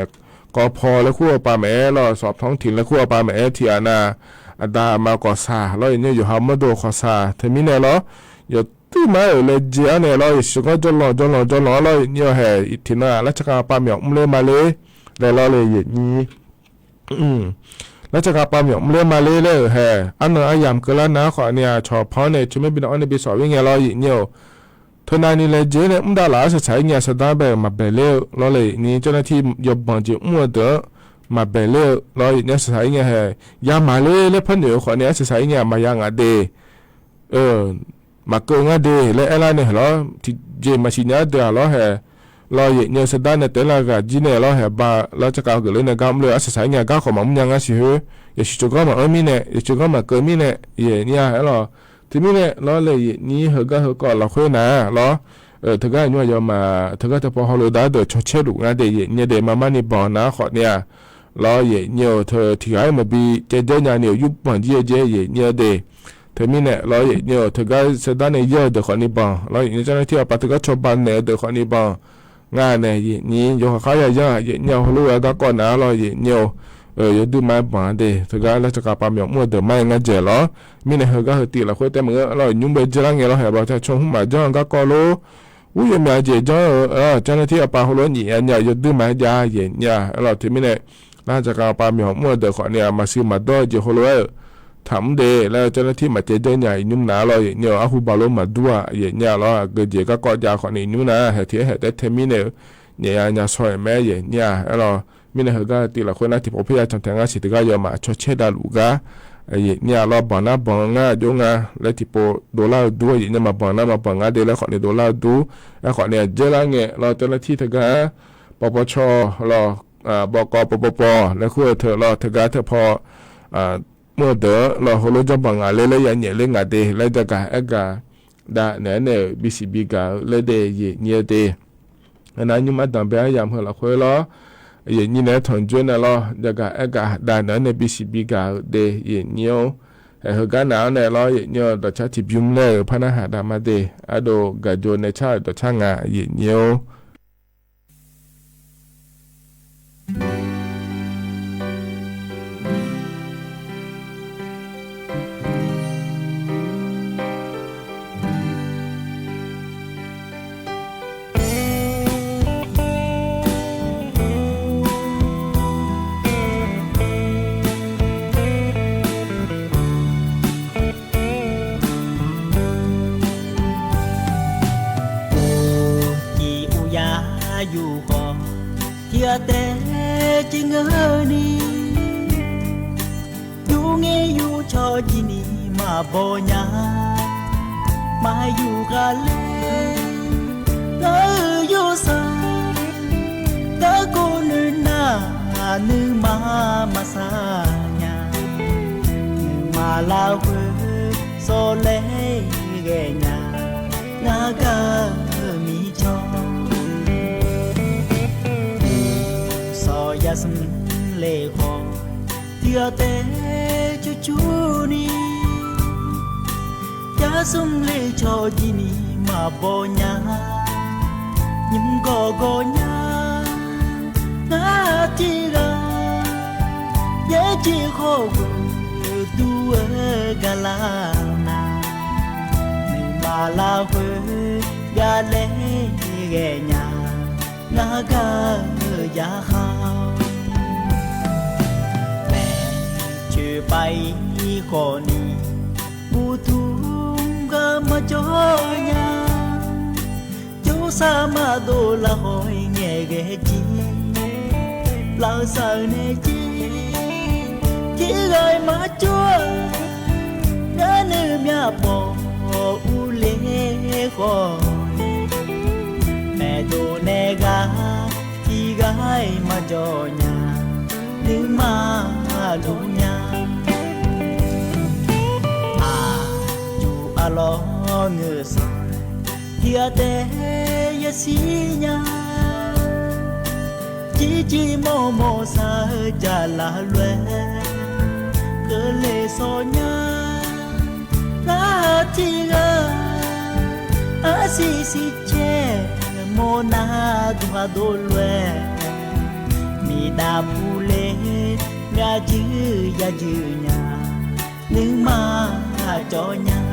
S6: ก็พอแล้วคู่ปาแม่เราสอบท้องถิ่นแล้วคู่ปาแม่ที่อาณาอัดามาก็ซาเราอย่างเนี้ยอยู่ฮามาโดก็ซาเทมิเนี่ยเราอยู่ตู้มาเลยเจ้าเนี่ยเราอยู่ก็จนเราเราเนี่ยเฮอีทีน่าแล้วจะการปาเมียมเลยมาเลยแล้วเราเลยอย่างนี้แล้วจะการปาเมียมเลยมาเลยเฮอันนั้นยามเกล้านะขอเนี่ยชอบพอเนี่ยจะไม่เป็นอันนี้ไปสอบยังไงเราอย่างเนี้ยทนายนี่เลยเจเนี่ยดาราจะใช้เงี้ยสตาร์แบบมาเบลเล่เราเลยนี่เจ้าหน้าที่ยบบังจีมัวเดอมาเบลเล่เราเนี่ยจะใช้เงี้ยเฮยามาเลยพันเดียวขอเนี่ยจะใช้เงี้ยมายังอ่ะเดมาเกิงอ่ะเดเลยอะไรเนี่ยเราที่เจมาชิญญาเดเราเฮเราเนี่ยสตาร์เนี่ยแต่ละก็จีเนี่ยเราเฮบาเราจะก้าวกันเลยเนี่ยก้าวเลยจะใช้เงี้ยก้าวของมันยังอ่ะสิเหรออย่าชิจุก้ามามีเนี่ยอย่าชิจุก้ามาเกินมีเนี่ยเนี่ยเราทีนี้เนี่ยเราเลยนี่เฮก็เราคุยนะเราเธอก็ยังว่ามาเธอก็จะพอฮัลโหลได้เดี๋ยวชดเชยดูนะเดี๋ยวเนี่ยเดี๋ยวมานี่บอกนะขอเนี่ยเราเนี่ยเธอที่ให้มาบีเจเจเนี่ยยุบมันเจเนี่ยเดี๋ยวเธอมีเนี่ยเราเนี่ยเธอก็แสดงเนี่ยเยอะเดี๋ยวขอนี่บอกเราเนี่ยเจ้าหน้าที่ปะเธอก็ชอบบ้านเนี่ยเดี๋ยวขอนี่บอกงานเนี่ยนี่ยกข้าวเยอะเนี่ยฮัลโหลก็ก่อนนะเราเนี่ยยดูไม่บ้านเดเธอก็แล้วจะกลับไปมีมั่วเดิมไม่งั้นเจอหรอมีเนี่ยเขาก็ตีละคุยแต่เมื่อเรายุ่งไปเจอแล้วไงเราเห็นเราจะชงมาจ้องก็กอลูอุ้ยมีอะไรจ้องเจ้าหน้าที่เอาไปหัวล้นเนี่ยเนี่ยยดูไม่ยาเนี่ยเราที่มีเนี่ยน่าจะกลับไปมีมั่วเดิมขอเนี่ยมาซื้อมาด้วยเจอหัวล้นทำเดแล้วเจ้าหน้าที่มาเจอเนี่ยยุ่งหนาเราเนี่ยเอาหูบอลมาด้วยเนี่ยเราเกิดเจก็กอดยาขอเนี่ยยุ่งหนาเหตุเหตุแต่ที่มีเนี่ยสอยแม่เนี่ยเรามีเนี่ยเขาก็ตีละคนนะที่ผมพยายามทำงานสิทธิ์ก็ยอมมาชดเชยได้ลูกอ่ะเนี่ยเราบอกนะบอกงาดูงาแล้วที่พอดอลลาร์ดูเนี่ยมาบอกนะมาบอกงาเดี๋ยวแล้วขอเนี่ยดอลลาร์ดูแล้วขอเนี่ยเจริญเนี่ยเราเจ้าหน้าที่ทำงานปปชเราบกปปปแล้วคือเธอเราทำงานเธอพอเมื่อเดอเราเขารู้จะบอกงานเล่ๆเนี่ยเล่นงานเดแล้วจะการได้เนี่ยบีซีบีก็เลยเดเนี่ยเดอันนั้นยังมาตั้งแบบอย่างเราคุยแล้วอย่างนี้เนี่ยถอนจวนน่ะเราจะการได้เนี่ยบีซีบีก็เดอย่างเนี้ยเฮกันหนาวเนี่ยเราอย่างเนี้ยต่อชาติบิมเลยพนักหาดามาเดอะโดกะโจในชาติต่อช่างงานอย่างเนี้ย
S8: อยู่ก่อนเทียแต่จริงนี่ดูเงี้ยอยู่ชอจีนี่มาบ่ยามาอยู่กันเลยเธออยู่สายเธอกูนึกหน้านึกมาสายานึกมาลาเวโซเลเกญานากามีชอยาสมเลขอเทียแต่จูนี่ยาสมเลชอจีนี่มาบ่ญายิ้มก็ญานาจีกาเยจีโคกุดูกาลานาไม่มาลาเวกาเลเกญานากายาขาวแม่ชื่อไปคนนี้ผู้ทุ่งก็มาจอยาโจสามาโดละหอยแง่เกจีลาสาวเนจีที่ไกมาจ้วนั่นเมียปออุเลคอแม่โดเนกาที่ไกมาจอยาหรือมาลุญาจูอาลอเงือสอยเทียแต่ยาสีญาจ chỉ chỉ mô mô sa cha la lue cơ lệ so nha la chi ga a si si che mô na du ha do lue mi da pu le ya chữ ya chữ nhà nữ ma cho nhà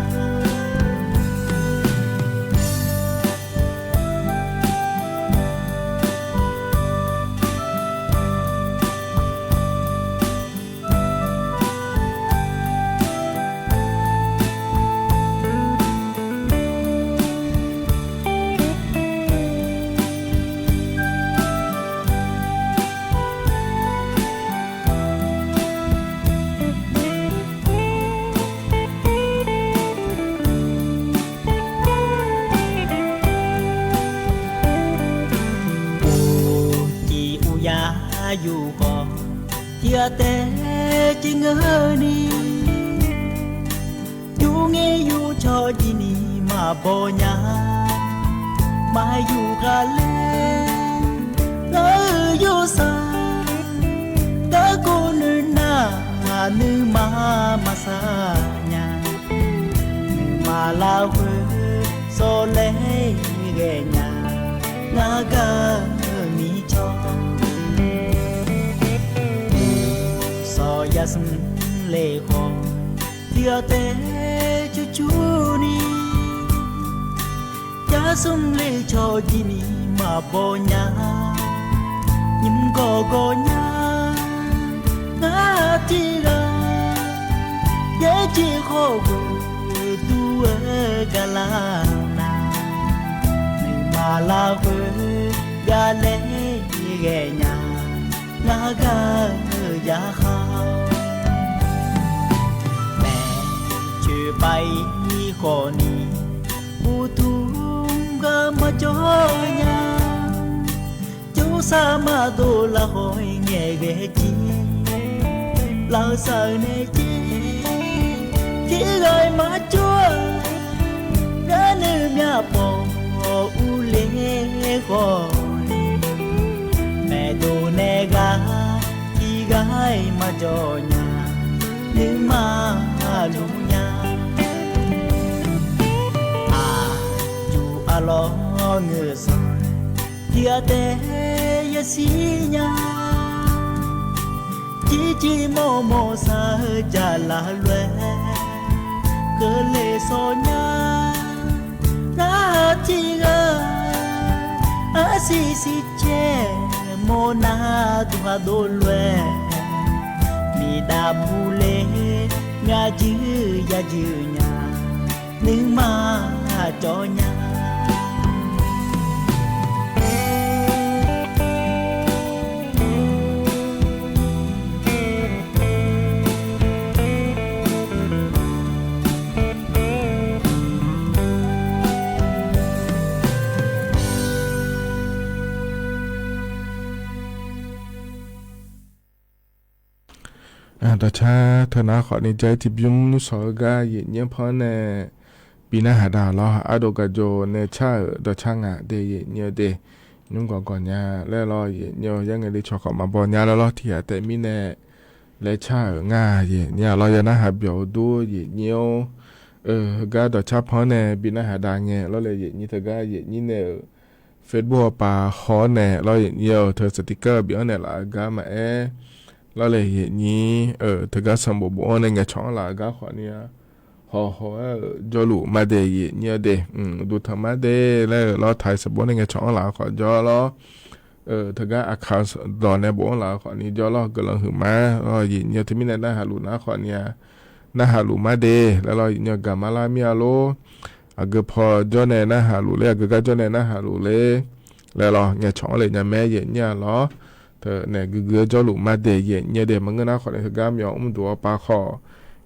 S8: อยู่ก่อนเทียแต่จริงนี่อยู่เงี้ยอยู่ชอจีนี่มาบ่ยามาอยู่กันเล่อยู่สาก็กูนึกหน้านึกมาสาญานึกมาลาเวโซเล่เกญานากามีชอya sum le ho dia te chu chu ni ya sum le cho ji ni ma bo nya nim go nya na ti ga ye ji ho go tu ga la na ni ma la ve ga le ge nya na ga ya ha bay khổ ni bu thu ga ma cho nhà chú sa ma do la hỏi nghe ghé chi la sợ nè chi chỉ gọi ma chúa ga nữ nhà bò u lê khổ mẹ đồ nè ga chi gái ma cho nhà nữ ma lu nhà lo ngơ soi tia te ya si nya chỉ mô mô sa cha la lue cơ lệ so nya na chi ga a si si che mô na tu ha do lue mi da pu le nga chữ ya chữ nya nữ ma cho nya
S6: ต่อชาเธอนาขอในใจที่ยุ่งนุสกาเย็นเยี่ยมพอในปีหน้าหาดาวล้ออาโดกาโจในชาต่อช่างอ่ะเดเย็นเยี่ยเดนุ่งก่อนเนี่ยแล้วรอเย็นเยี่ยยังไงได้ชอขอมาบอลเนี่ยแล้วรอที่อ่ะแต่มีแน่และชาง่าเย็นเนี่ยเราจะน่าหาเบียวดูเย็นเยี่ยวกาต่อชาพอในปีหน้าหาดาวเนี่ยแล้วเลยเย็นนี่เธอก็เย็นนี่เนี่ยเฟซบุ๊กปาขอแน่เราเย็นเยี่ยวเธอสติกเกอร์เบียวเนี่ยละกามาแล้วเลยเห็นนี้เธอก็สมบูรณ์ในงานช่องละก็ขอเนี่ยหอจอลูมาเดย์เนี่ยเดดูธรรมะเดย์แล้วเราถ่ายสมบูรณ์ในงานช่องละขอจอแล้วเธอก็อาคารดอนในบุญละขอนี้จอแล้วก็ลังหือมาเราเห็นเนี่ยที่มีในหน้าหาลูนะขอเนี่ยหน้าหาลูมาเดย์แล้วเราเนี่ยกามาลามีอาโลก็พอจอในหน้าหาลูเลยก็จอในหน้าหาลูเลยแล้วเราเนี่ยช่องเลยเนี่ยแม่เห็นเนี่ยล้อเธอเนี่ยกือจอลูมาเดย์เย็นเนี่ยเดมันก็น่าขอในสกามยองตัวปลาคอ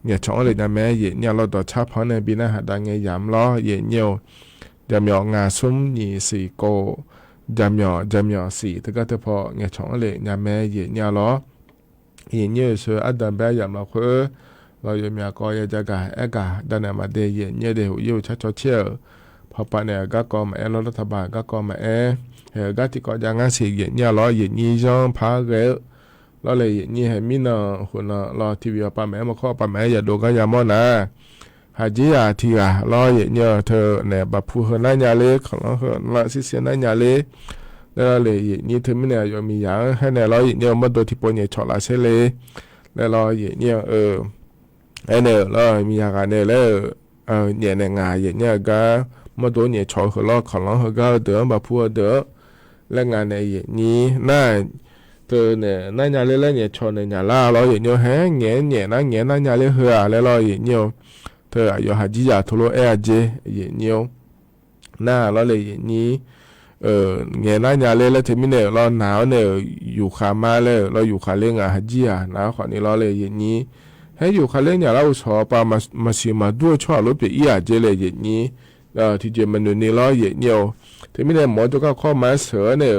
S6: เนี่ยช่องเลยนะแม่เย็นเนี่ยเราต่อชับเพราะในปีหน้าหาดังเงยยำล้อเย็นเยี่ยวจะมีงาซุ้มยี่สี่โกจะมีสี่เธอก็เธอพอเนี่ยช่องเลยนะแม่เย็นเนี่ยล้อเย็นเยี่ยวเชื่ออัดดันแบบยำเราคือเราจะมีก็จะกะดันมาเดย์เย็นเนี่ยเดี๋ยวอยู่ชัดเชี่ยวพ พอปะเนี่ยก็ก็มารัฐบาลก็ก็มาก็ที่ก็ยังงานเสียเนี่ยรออย่างนี้ย่องพาเกลรอเลยอย่างนี้ให้มีน่ะคนรอทีวีปะแม่มาข้อปะแม่อย่าดูก็อย่ามอนะหาจีทีรออย่างเนี่ยเธอเนี่ยบับผู้เฮนั่นยาเล็กของเราเฮนั่นสิเสียนั่นยาเล็กแล้วเลยอย่างนี้เธอไม่เนี่ยยังมีอย่างให้เนี่ยรออย่างเนี่ยมาดูที่ปนเนี่ยชอลาเซเลแล้วรออย่างเนี่ยไอเนี่ยรอมีอย่างกันเนี่ยแล้วเนี่ยเนี่ยงานอย่างเนี่ยก็มาดูเนี่ยชอเขารอของเราเขาก็เดือบับผู้เดือและงานในอย่างนี้น่าเธอเนี่ยนั่นยาเล็กแล้วเนี่ยชอในยาล่าเราอย่างเนี่ยแฮงเนี่ยนั่นยาเล็กเหือแล้วรออย่างเนี่ยเธออยู่หาจีจ่าทั่วโลกเจอย่างเนี่ยน่าเราเลยอย่างนี้เงี้ยนั่นยาเล่แล้วถึงมีเนี่ยเราหนาวเนี่ยอยู่ขามาเลยเราอยู่ขาเล่งหาจีหนาวขนาดนี้เราเลยอย่างนี้ให้อยู่ขาเล่งเนี่ยเราชอบมาชิมาดูชอบรถไปเจเลยอย่างนี้ที่เจมันนี่เราอย่างเนี่ยถึงมีเนี่ยหมอจะก็ข้อมาเสือเนี่ย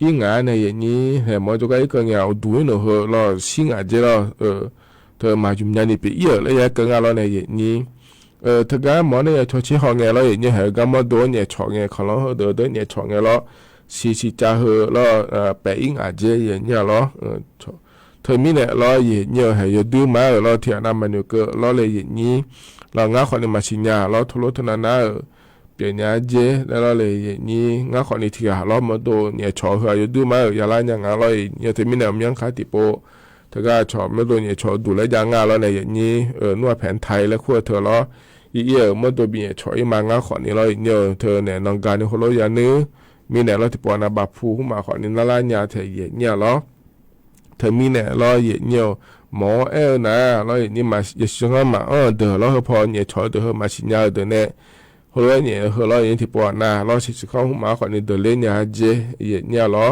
S6: ยิ่งงานเนี่ยอย่างนี้แต่หมอจะก็อีกเงี้ยเอาดูเนี่ยเราชิงเจเราเธอมาจุ่มยันนี่ไปแล้วยังเกินเราเนี่ยอย่างนี้ถ้าการหมอเนี่ยชดเชยหองเงาเราอย่างเงี้ยให้การมาโดนเนี่ยชองเงาของเราเดินเนี่ยชองเงาเราซีจ้าเราไปอิงอาเจอย่างเงี้ยเราเธอมีเนี่ยเราอย่างเงี้ยให้ยดูมาเราเที่ยน้ำมันอยู่ก็เราเลยอย่างนี้เราง่าคนในมาชิญญาเราทุลุทุนานาเปลี่ยนยาเจแล้วเราเลยอย่างนี้ง่าคนในที่เรามาโดนเนี่ยชอให้ยดูมาอย่าละอย่างเราอย่างเธอมีเนี่ยยังขาติโปถ้าก็ชอบไม่โดนเนี่ยชอดูแลอย่างงาเราเนี่ยอย่างนี้นวดแผนไทยและขั้วเธอเราเมื่อตัวบีเนี่ยชอยมางาขอนี้เราเนี่ยเธอเนี่ยน้องการเนี่ยคนเราอย่างนึงมีเนี่ยเราที่ปวนาบับผู้มาขอนี้ละลายยาเธอเนี่ยเราเธอมีเนี่ยเราเนี่ยหมอนะเราเนี่ยมาอย่าชงมาเดี๋ยวเราพอเนี่ยชอยเดี๋ยวมาชิญญาเดี๋ยวเนี่ยคนเราเนี่ยเราอย่างที่ปวนาเราสิเข้ามาขอนี้เดี๋ยวเล่นยาเจเนี่ยเรา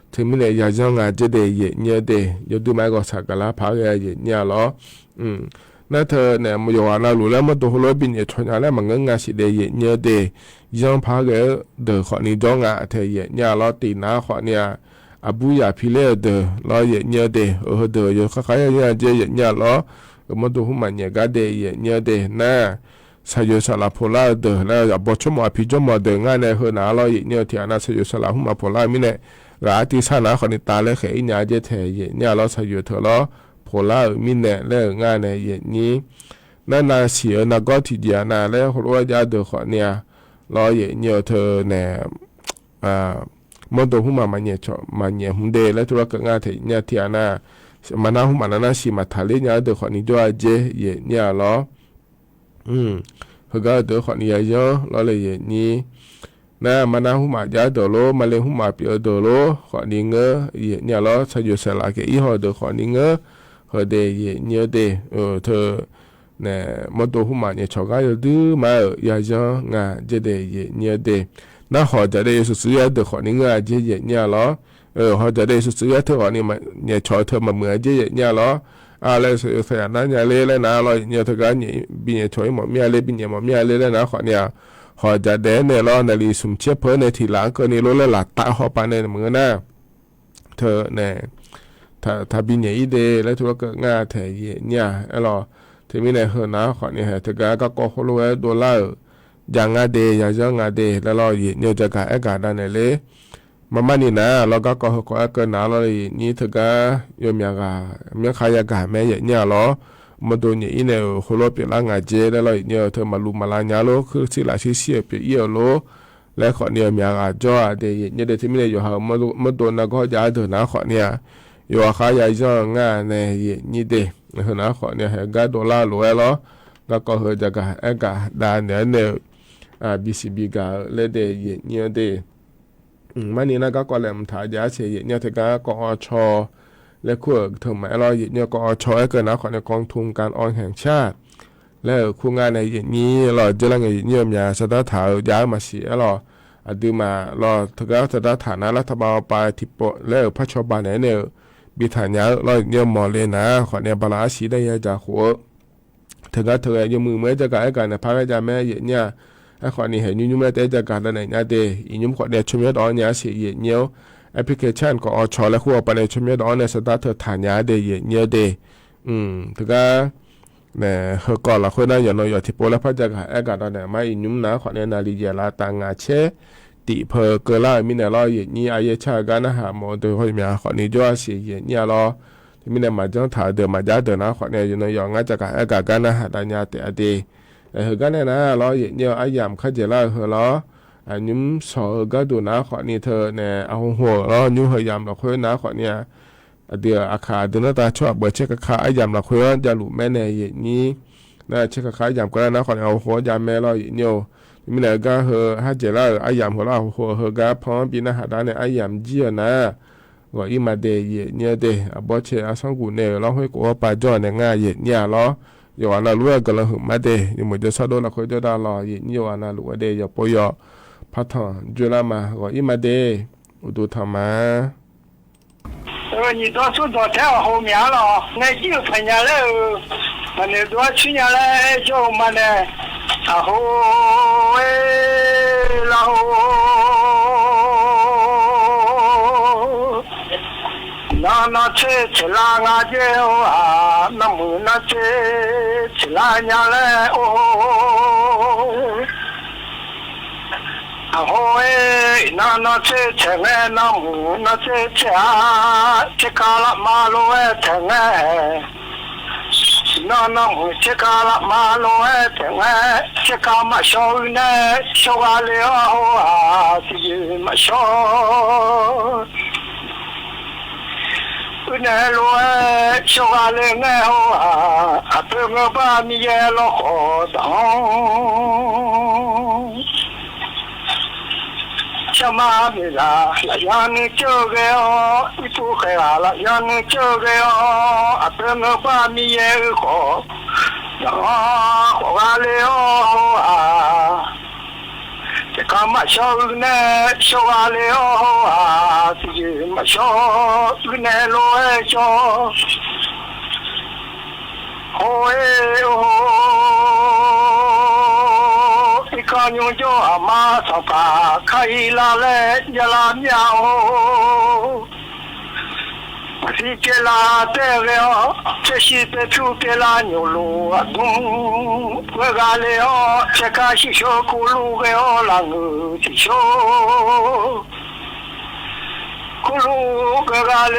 S6: เธอมีเนี่ยยาจังงาเจเดเนี่ยเดยดูไม่ก็สักการะพาเเนี่ยเรานั่นเธอเนี่ยมันอยู่น่ารู้แล้วมันตัวเราบินเนี่ยชนอะไรมันงานสิเดียเนี่ยเดยังพาเกเดขอนี้จ้องเธอเนี่ยเราตีน้าขอเนี่ยอาบุยาพิเลเดเราเนี่ยเดเดอยู่คล้ายๆเนี่ยเจเนี่ยเรามันตัวหุ่นมันเนี่ยก็เดเนี่ยเดน่าสายสลับโพล่าเดแล้วบอชมอภิจมอเดงานในหัวหน้าเราเนี่ยที่อันนั้นสายสลับหุ่นมาโพล่ามิเนี่ยราที่สานาขอนี้ตาเลยเขยเนี่ยเจเธอเนี่ยเราสายเธอเราโพล่ามิเนี่ยเรื่องงานในอย่างนี้นั่นน่าเสียนักก็ทีเดียวนะแล้วคนว่าจะเดือดขอเนี่ยรออย่างเนี่ยเธอเนี่ยมันตัวหุ่นมาเนี่ยชอบมาเนี่ยหุ่นเดแล้วธุรกิจงานที่เนี่ยที่อันน่ะมันน่าหุ่นมันน่าสิมาทะเลเนี่ยเดือดขอนี้ด้วยเจเนี่ยรอเขาก็เดือดขอนี้เยอะรอเลยอย่างนี้นะมันน่าหุ่นมาจะเดือดโลมาเลยหุ่นมาเปียเดือดโลขอนี้เงยเนี่ยรอสยุสละแกอีหัวเดือดขอนี้เงยเดย์เนี่ยเดเธอเนี่ยมันตัวหุ่นมาเนี่ยชอบก็อยู่ดูมาอย่างเงี้ยงาเจเดย์เนี่ยเดน่าหอจะได้สุดสุดเดือดขอนี้งาเจเนี่ยหรอหอจะได้สุดสุดเธอขอนี้มาเนี่ยชอบเธอมาเหมือนเจเนี่ยหรออะไรสุดสุดนั้นเนี่ยเล่เลยนะเราเนี่ยเธอก็เนี่ยบินเนี่ยชอบหมดเมียเล่บินเนี่ยหมดเมียเล่เลยนะขอเนี่ยหอจะได้เนี่ยเราในรีสุมเชื่อเพื่อในทีหลังก็นี่รู้แล้วหลักตาหอปานในเหมือนนะเธอเนี่ยถ้าบินเนี่ยอีเดแล้วธุรกิจงานเธอเนี่ยเราที่มีในหัวหน้าขอเนี่ยเธอก็ขอรู้ว่าดอลลาร์อย่างงานเดย์อย่างเจ้างานเดย์แล้วเราเนี่ยจะการได้เนี่ยเลยมันนี่นะเราก็ขอเกินนะเรานี่เธอก็ยอมอย่างมีใครอยากแม่เนี่ยเรามาดูเนี่ยอีเนี่ยขอรู้เปล่างานเจแล้วเราเนี่ยเธอมาลุมาลายาโลคือสิลาเสียเปลี่ยนโลแล้วขอเนี่ยมีอะไรจ่อเดย์เนี่ยเดี๋ยวที่มีเนี่ยอยู่หามาดูนะก็จะเดินนะขอเนี่ยอยู่ว่าเขาอยากจะงานในนี่เดหัวหน้าขอเนี่ยให้ก็ดอลลาร์รวยแล้วก็เขาจะก็ได้เนี่ยBCB ก็เลยเดเนี่ยเดมันนี่นะก็เลยมันถ่ายยาเสียเนี่ยถึงก็ชอและคู่ถึงแม้เราเนี่ยก็ชอให้เกิดนะขอในกองทุนการออมแห่งชาติแล้วคู่งานในนี้เราจะละเงียบเนี่ยมีสถาถาย้ายมาเสียเราดูมาเราถึงก็สถาฐานะรัฐบาลไปที่ปแล้วพระชบาลเนี่ยบิฐานยาเราเนี่ยมอเลยนะขอเนี่ยบาลาสีได้ยาจากหัวถึงก็เธอยังมือเมื่อจะการกันนะพระอาจารย์แม่เนี่ยไอ้ขอนี่เห็นยุ่งแม่แต่จะการอะไรเนี่ยเดย์ยุ่งขอเนี่ยชมยอดอ่อนเนี่ยเสียเนี่ยแอปพลิเคชันก็ชอและคู่ไปในชมยอดอ่อนในสตาร์ทฐานยาเดย์เนี่ยเดย์ถึงก็ เนี่ยเฮก่อนละคนน่ะอย่างน้อยอยู่ที่โปแล้วพระจักหาแอกาตอนเนี่ยมาอีนุ่มนะขอเนี่ยนาลีเยลาตางาเชติเพอเกล่ามีเนี่ยรออย่างนี้อายชากันนะหาหมอตัวเขาเนี่ยขอนี้จ้าสิอย่างนี้รอที่มีเนี่ยมาจังถ่ายเดินมาจ้าเดินนะขอเนี่ยอย่างน้อยอย่างงั้นจักหาแอกากันนะหาตาญาแต่อดีเฮกันเนี่ยนะรออย่างนี้อายามข้าเจล่าเฮรออันยุ่มสอก็ดูนะขอนี้เธอเนี่ยเอาหัวรอยุ่มเฮยามเราคุยนะขอเนี่ยเดี๋ยวอาคาเดินตาชอบเบอร์เช็คขาอายามเราคุยจะหลุดแม่เนี่ยอย่างนี้นะเช็คขาอายามก็ได้นะขอเอาหัวยามแม่รออย่างนี้มีเนี่ยก็เฮฮาเจล่าอายามหัวเราหัวเฮก็พร้อมปีนะหาได้เนี่ยอายามเจียนะก็อีมาเดย์เนี่ยเดย์บอเชอาสังกูเนี่ยเราให้กูไปจอเนี่ยง่ายเนี่ยล้ออยู่อันนั้นรู้ก็เราหึมาเดย์อยู่เหมือนจะสะดวกเราคุยจะได้รออยู่อันนั้นรู้ว่าเดย์อย่าปอยพัฒน์จุฬามาก็อีมาเดย์อุดุธรรมะ
S2: 你到处到太后面了，那就参加了，那你多去年来叫么呢？然后然后那吃啦俺就啊，那么那吃啦伢来哦。然后那吃哎，那么那吃啊，吃卡拉马路吃哎，那么吃卡拉马路吃哎，吃卡马小呢，小阿了啊，是马小。那路小阿了哎啊，不我把你也老好当。什么米啦？让你这个哦，你不黑啦，让你这个哦，啊，等我把米也好，啊，好完了啊，这干嘛小呢？小完了啊，自己嘛小，呢路哎小，哦哎哦。看用着马上把开拉来呀拉喵，是给拉得了，这是得出给拉牛路啊东，我干了这个是小咕噜个拉我的小。咕噜个干了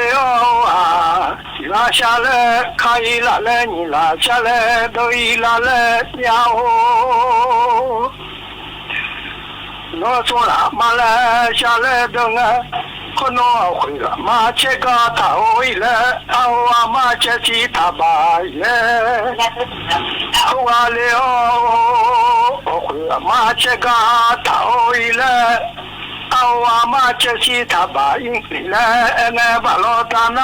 S2: 啊，拉下来开拉来你拉下来都一拉来喵。我说了，马来下来等啊，可能会了，马这个他会了，啊马这是他爸了，好啊了，会了，马这个他会了，啊马这是他爸应了，俺把老大闹。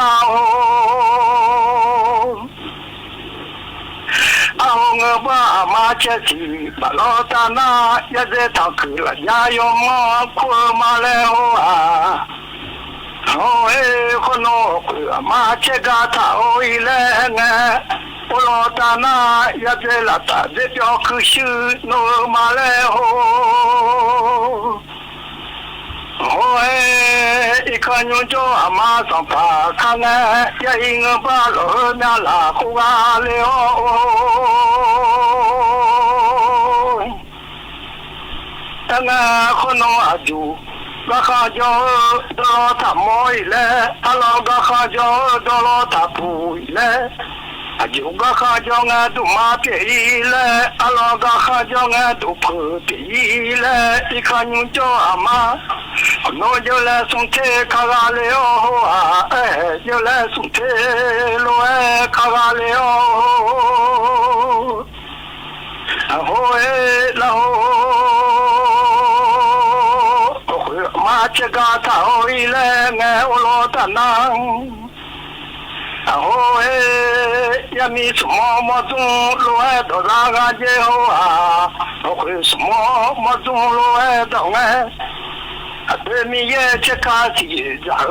S2: 啊，我把马车去，把老大那也在他去了，也要我过马来啊。哦哎，可能过马车个他回来呢，我老大那也在那他这条去修诺马来哦。哦哎，一看用着马上爬看哎，也应该把老娘拉过来了。那可能阿就那哈就到了他没了，阿老个哈就到了他不了，阿就个哈就俺都马别了，阿老个哈就俺都不别了，一看用着阿妈，我就来送车卡拉了啊，哎，就来送车路哎卡拉了，然后哎，然后。马这个他回来俺我老大娘，然后哎也没什么种路哎到那个街后啊，我会什么种路哎到哎，对面也这个是然后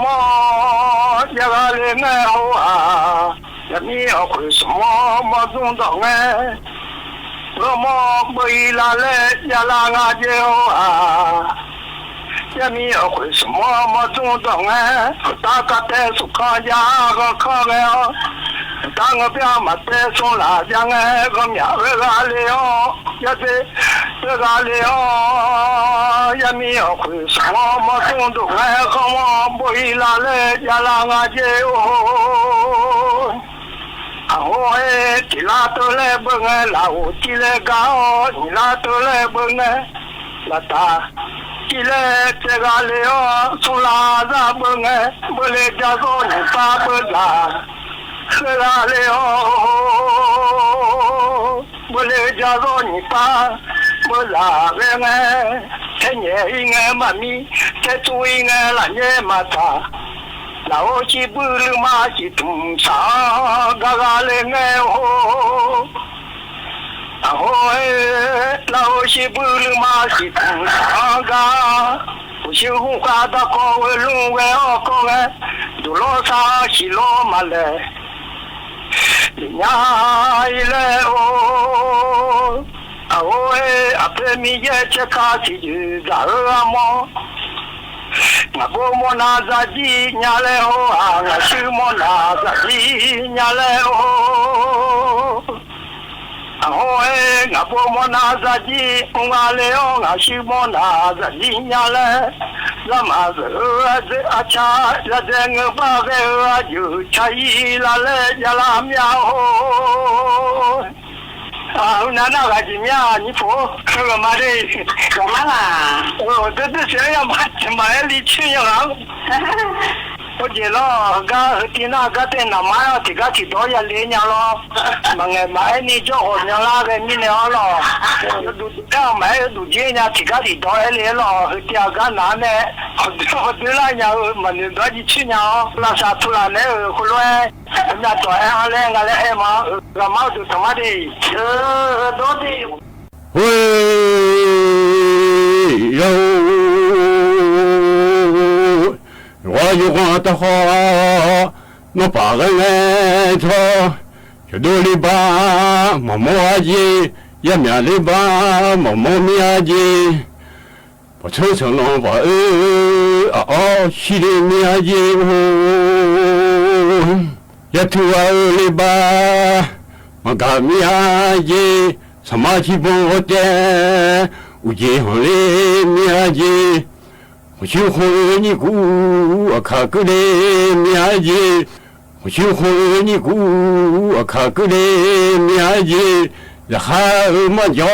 S2: 么这个嘞俺后啊，也没我会什么种到哎，我么回来嘞也那个街后啊。也没有会什么种动哎，大家在树看家个看个，
S11: 当个表嘛在送辣酱哎，个苗个个了，也是这个了，也没有会说么送都哎个么不会拉来家拉俺家哦。我哎，你拉到来不哎，拉我起来搞，你拉到来不哎，拉他。起来这个了，从拉萨不哎，不来家说你爸不拉。喝啦了，我来家说你爸，我拉个哎，才年一哎妈咪，才做一哎那年嘛他，老是不了嘛是东山，嘎嘎嘞哎哦，然后哎，老是不了嘛是东山嘎。不是红花的高为龙为哦高哎，都老啥是老嘛嘞。nhà ile o aoe apemi ye cheka ti za mo na bo mo na za ji nya le ho a na shi mo na za ji nya le o aoe na bo mo na za ji nga le o na shi mo na za ji nya le lama ze acha la deng ba ve a ju chai la le ya la mia ho啊，那个是咩？你婆那个嘛的，干嘛啦？哦，这谁呀？买里去呀？我记了，个天那个在那买啊，这个去多少年了？买你就好像那个你了了，刚买都几年，这个去多少年了？第二个男的，我对了呀，嘛你多几去年哦，那啥出来呢？后来。人家做下来，俺来嘛，个毛就他妈的，多的。
S12: 喂哟，我有我的话，我把个来做，就多里吧，毛毛鸡，也面里吧，毛毛面鸡，我抽成了吧，西里面鸡ya tua le ba magamia ye samachi bote uje hole mia ye ushu ho ni ku akakure mia ye ushu ho ni ku akakure mia ye la ha ma jo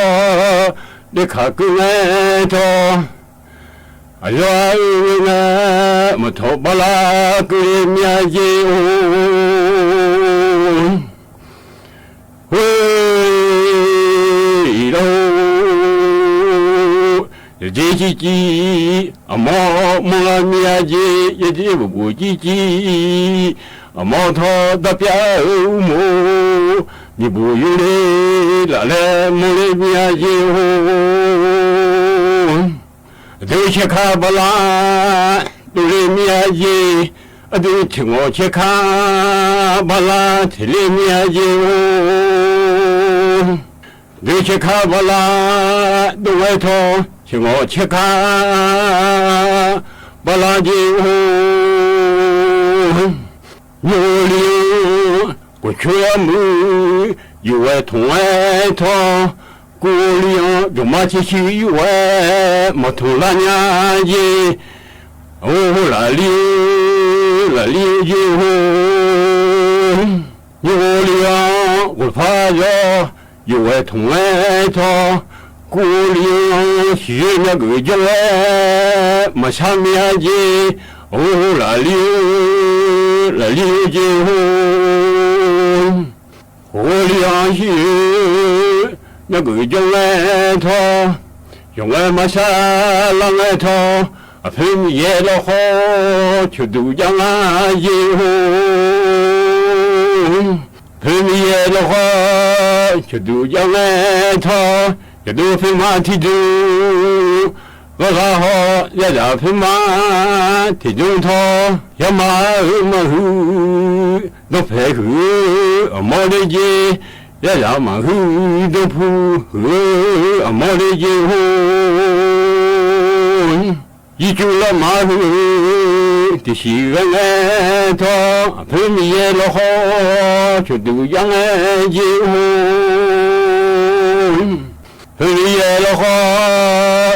S12: de kakure to ayo na ma to bala ku mia ye喂喽，这叽叽，毛毛面叽，也这不叽叽，毛头的表毛，你不有嘞，那来毛嘞面叽，都去看不啦，都嘞面叽。都听我去看巴拉提里面有，都去看巴拉都外头，听我去看巴拉有，有了我全部有外头外头，过了有马去去有外，没头拉年纪，哦拉溜。la liu yo liang wo pa yo yo ai thong ai tho ku liang xi na gu jo ma sa mia ji o la liu ji ho liang xi na gu jo ai tho yo ai ma sa lang ai tho phim ye lo ho chu du yang a ye ho phim ye lo ho chu du yang a tho ye du phim ma ti du wa la ho ya da phim ma ti du tho ya ma hu no phe hu mo le ji ya ma hu do pu hu mo le ji ho一句了马路。的西人哎他陪你也老好就都样哎结婚陪你也老好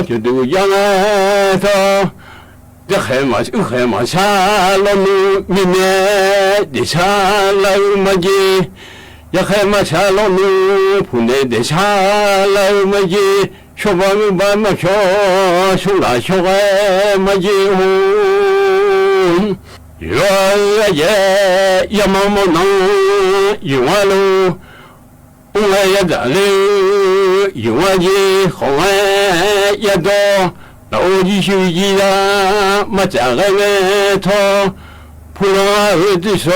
S12: 就都样哎他这海马下了路明年的下了马街也海马下了路铺内的下了马街说吧明白嘛说说啦说哎马街原来也忙忙能有完路我也在里有完的好哎也多老几手机啊，马家个个头，普通儿子说，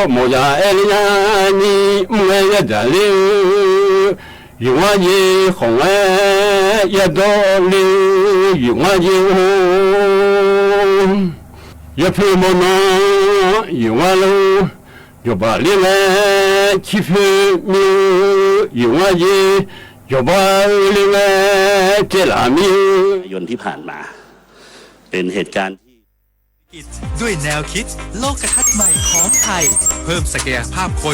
S12: 莫家爱人你莫爱也在里，有我的红哎也多里，有我的也陪莫能有我路，就把里来起飞命，有我的。ยบลิเงเจลามิยนที่ผ่านมาเป็นเหตุการณ์
S13: ด้วยแนวคิดโลกทัศน์ใหม่ของไทยเพิ่มศักยภาพคน